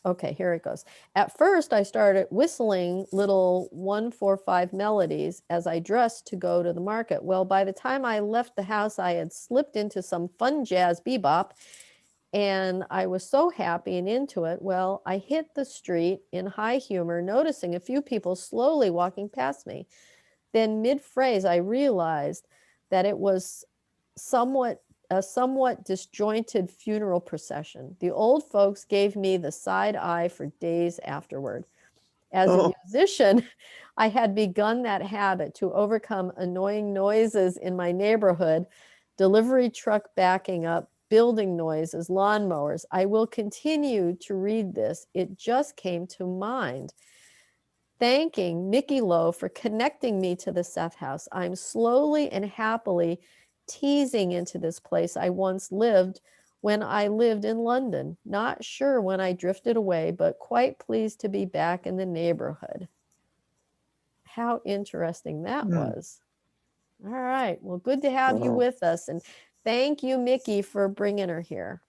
Okay, here it goes. At first, I started whistling little 145 melodies as I dressed to go to the market. Well, by the time I left the house, I had slipped into some fun jazz bebop, and I was so happy and into it. Well, I hit the street in high humor, noticing a few people slowly walking past me. Then mid-phrase, I realized that it was a somewhat disjointed funeral procession. The old folks gave me the side eye for days afterward. As a musician, I had begun that habit to overcome annoying noises in my neighborhood, delivery truck backing up, building noises, lawnmowers. I will continue to read this. It just came to mind. Thanking Mickey Lowe for connecting me to the Seth House. I'm slowly and happily teasing into this place I once lived when I lived in London. Not sure when I drifted away, but quite pleased to be back in the neighborhood. How interesting that was. All right. Well, good to have you with us. And thank you, Mickey, for bringing her here.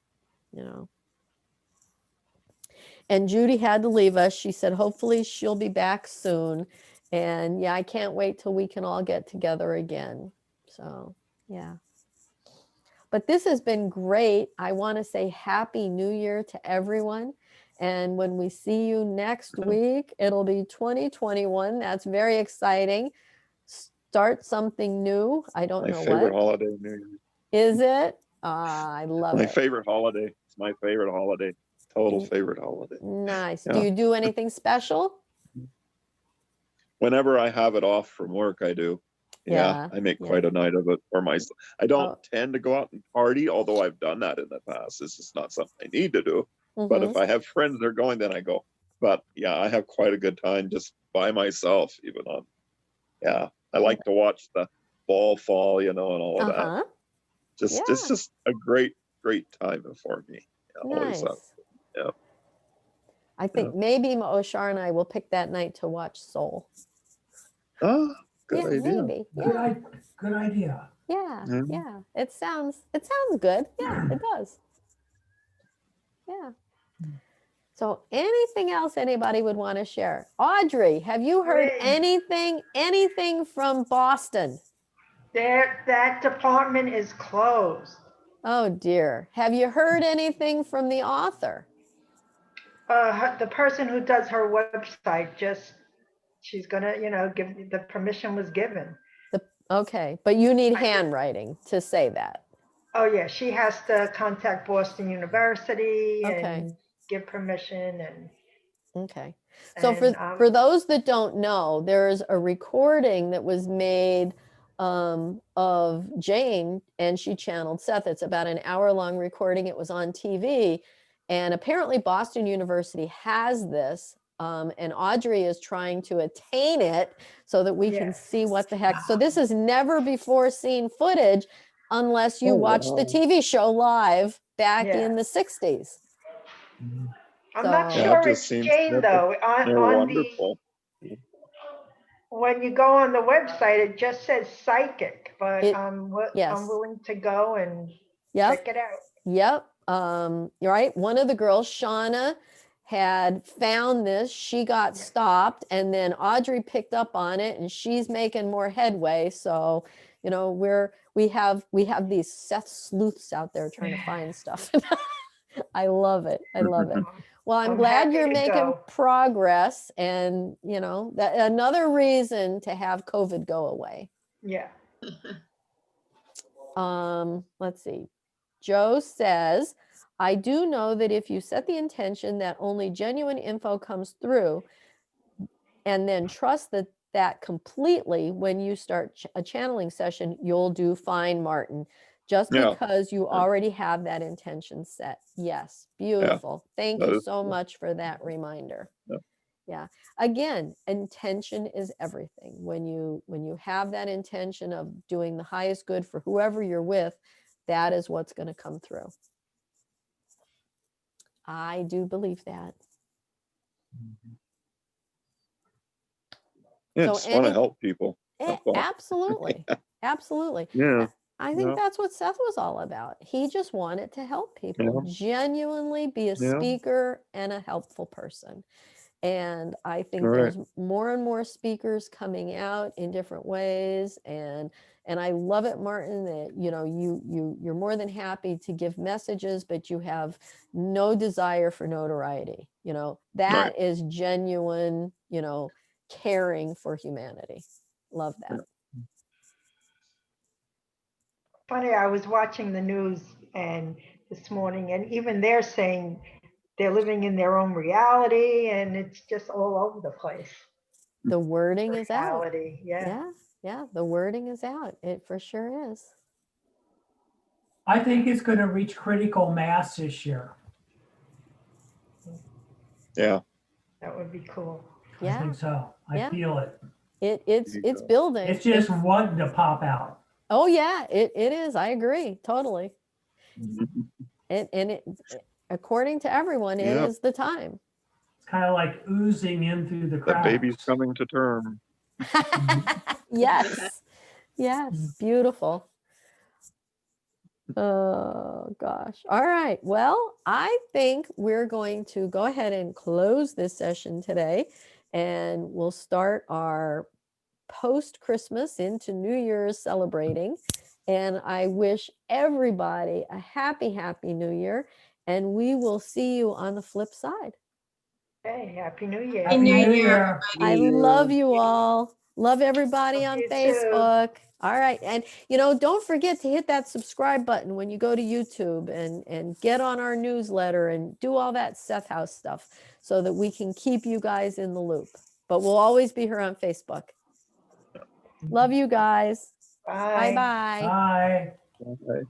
And Judy had to leave us. She said, hopefully she'll be back soon. And yeah, I can't wait till we can all get together again. So, yeah. But this has been great. I want to say Happy New Year to everyone. And when we see you next week, it'll be 2021. That's very exciting. Start something new. I don't know what. My favorite holiday, New Year's. Is it? I love it. My favorite holiday. It's my favorite holiday. Total favorite holiday. Nice. Yeah. Do you do anything special? Whenever I have it off from work, I do. Yeah, I make quite a night of it for myself. I don't tend to go out and party, although I've done that in the past. It's just not something I need to do. But if I have friends that are going, then I go. But yeah, I have quite a good time just by myself, even on. Yeah, I like to watch the ball fall, and all of that. It's just a great time for me. Nice. Yeah. I think maybe Oshar and I will pick that night to watch Soul. Oh, good idea. Maybe. Yeah. Good idea. Yeah. Yeah. It sounds good. Yeah, it does. Yeah. So anything else anybody would want to share? Audrey, have you heard anything from Boston? That department is closed. Oh dear. Have you heard anything from the author? The person who does her website, she's gonna, give, the permission was given. Okay, but you need handwriting to say that. Oh yeah, she has to contact Boston University and give permission and. Okay. So for those that don't know, there's a recording that was made of Jane, and she channeled Seth. It's about an hour-long recording. It was on TV. And apparently Boston University has this, and Audrey is trying to attain it so that we can see what the heck. So this is never before seen footage unless you Oh, watch the wow. TV show live back Yeah. in the 60s. I'm not So- Yeah, it sure just it's seems changed though. they're On the, wonderful. when you go on the website, it just says psychic, but It- I'm yes. willing to go and Yep. check it out. Yep. You're right. One of the girls, Shauna, had found this. She got stopped, and then Audrey picked up on it, and she's making more headway. So, you know, we have these Seth sleuths out there trying to find stuff. I love it. I love it. Well, I'm glad happy you're to making go. progress, and you know, that another reason to have COVID go away. Yeah. Let's see. Joe says, I do know that if you set the intention that only genuine info comes through and then trust that completely when you start a channeling session, you'll do fine, Martin, just Yeah. because you already have that intention set. Yes, beautiful. Thank that you is so cool. much for that reminder. Yeah. Yeah. Again, intention is everything. When you have that intention of doing the highest good for whoever you're with, that is what's going to come through. I do believe that. Yeah, So just want to help people. That's all. absolutely. Absolutely. Yeah. I think Yeah. that's what Seth was all about. He just wanted to help people, genuinely be a Yeah. speaker and a helpful person. And I think All right. there's more and more speakers coming out in different ways. And I love it, Martin, that you know you're more than happy to give messages, but you have no desire for notoriety. You know, that is genuine, you know, caring for humanity. Love that. Funny, I was watching the news and this morning, and even they're saying they're living in their own reality, and it's just all over the place. The wording is out. Reality, yeah. Yeah, the wording is out. It for sure is. I think it's going to reach critical mass this year. Yeah. That would be cool. I Yeah, think so. I feel it. it's There you go. building. It's just wanting to pop out. Oh yeah, it is. I agree totally. And it, according to everyone, it Yeah. is the time. It's kind of like oozing in through the The cracks. baby's coming to term. Yes, yes, beautiful. Oh gosh. All right. Well, I think we're going to go ahead and close this session today, and we'll start our post-Christmas into New Year's celebrating. And I wish everybody a happy, happy New Year. And we will see you on the flip side. Hey, Happy New Year. Happy New Year. I love you all. Love everybody Love on you too. Facebook. All right. And, you know, don't forget to hit that subscribe button when you go to YouTube and get on our newsletter and do all that Seth House stuff so that we can keep you guys in the loop. But we'll always be here on Facebook. Love you guys. Bye. Bye-bye. Bye. Okay.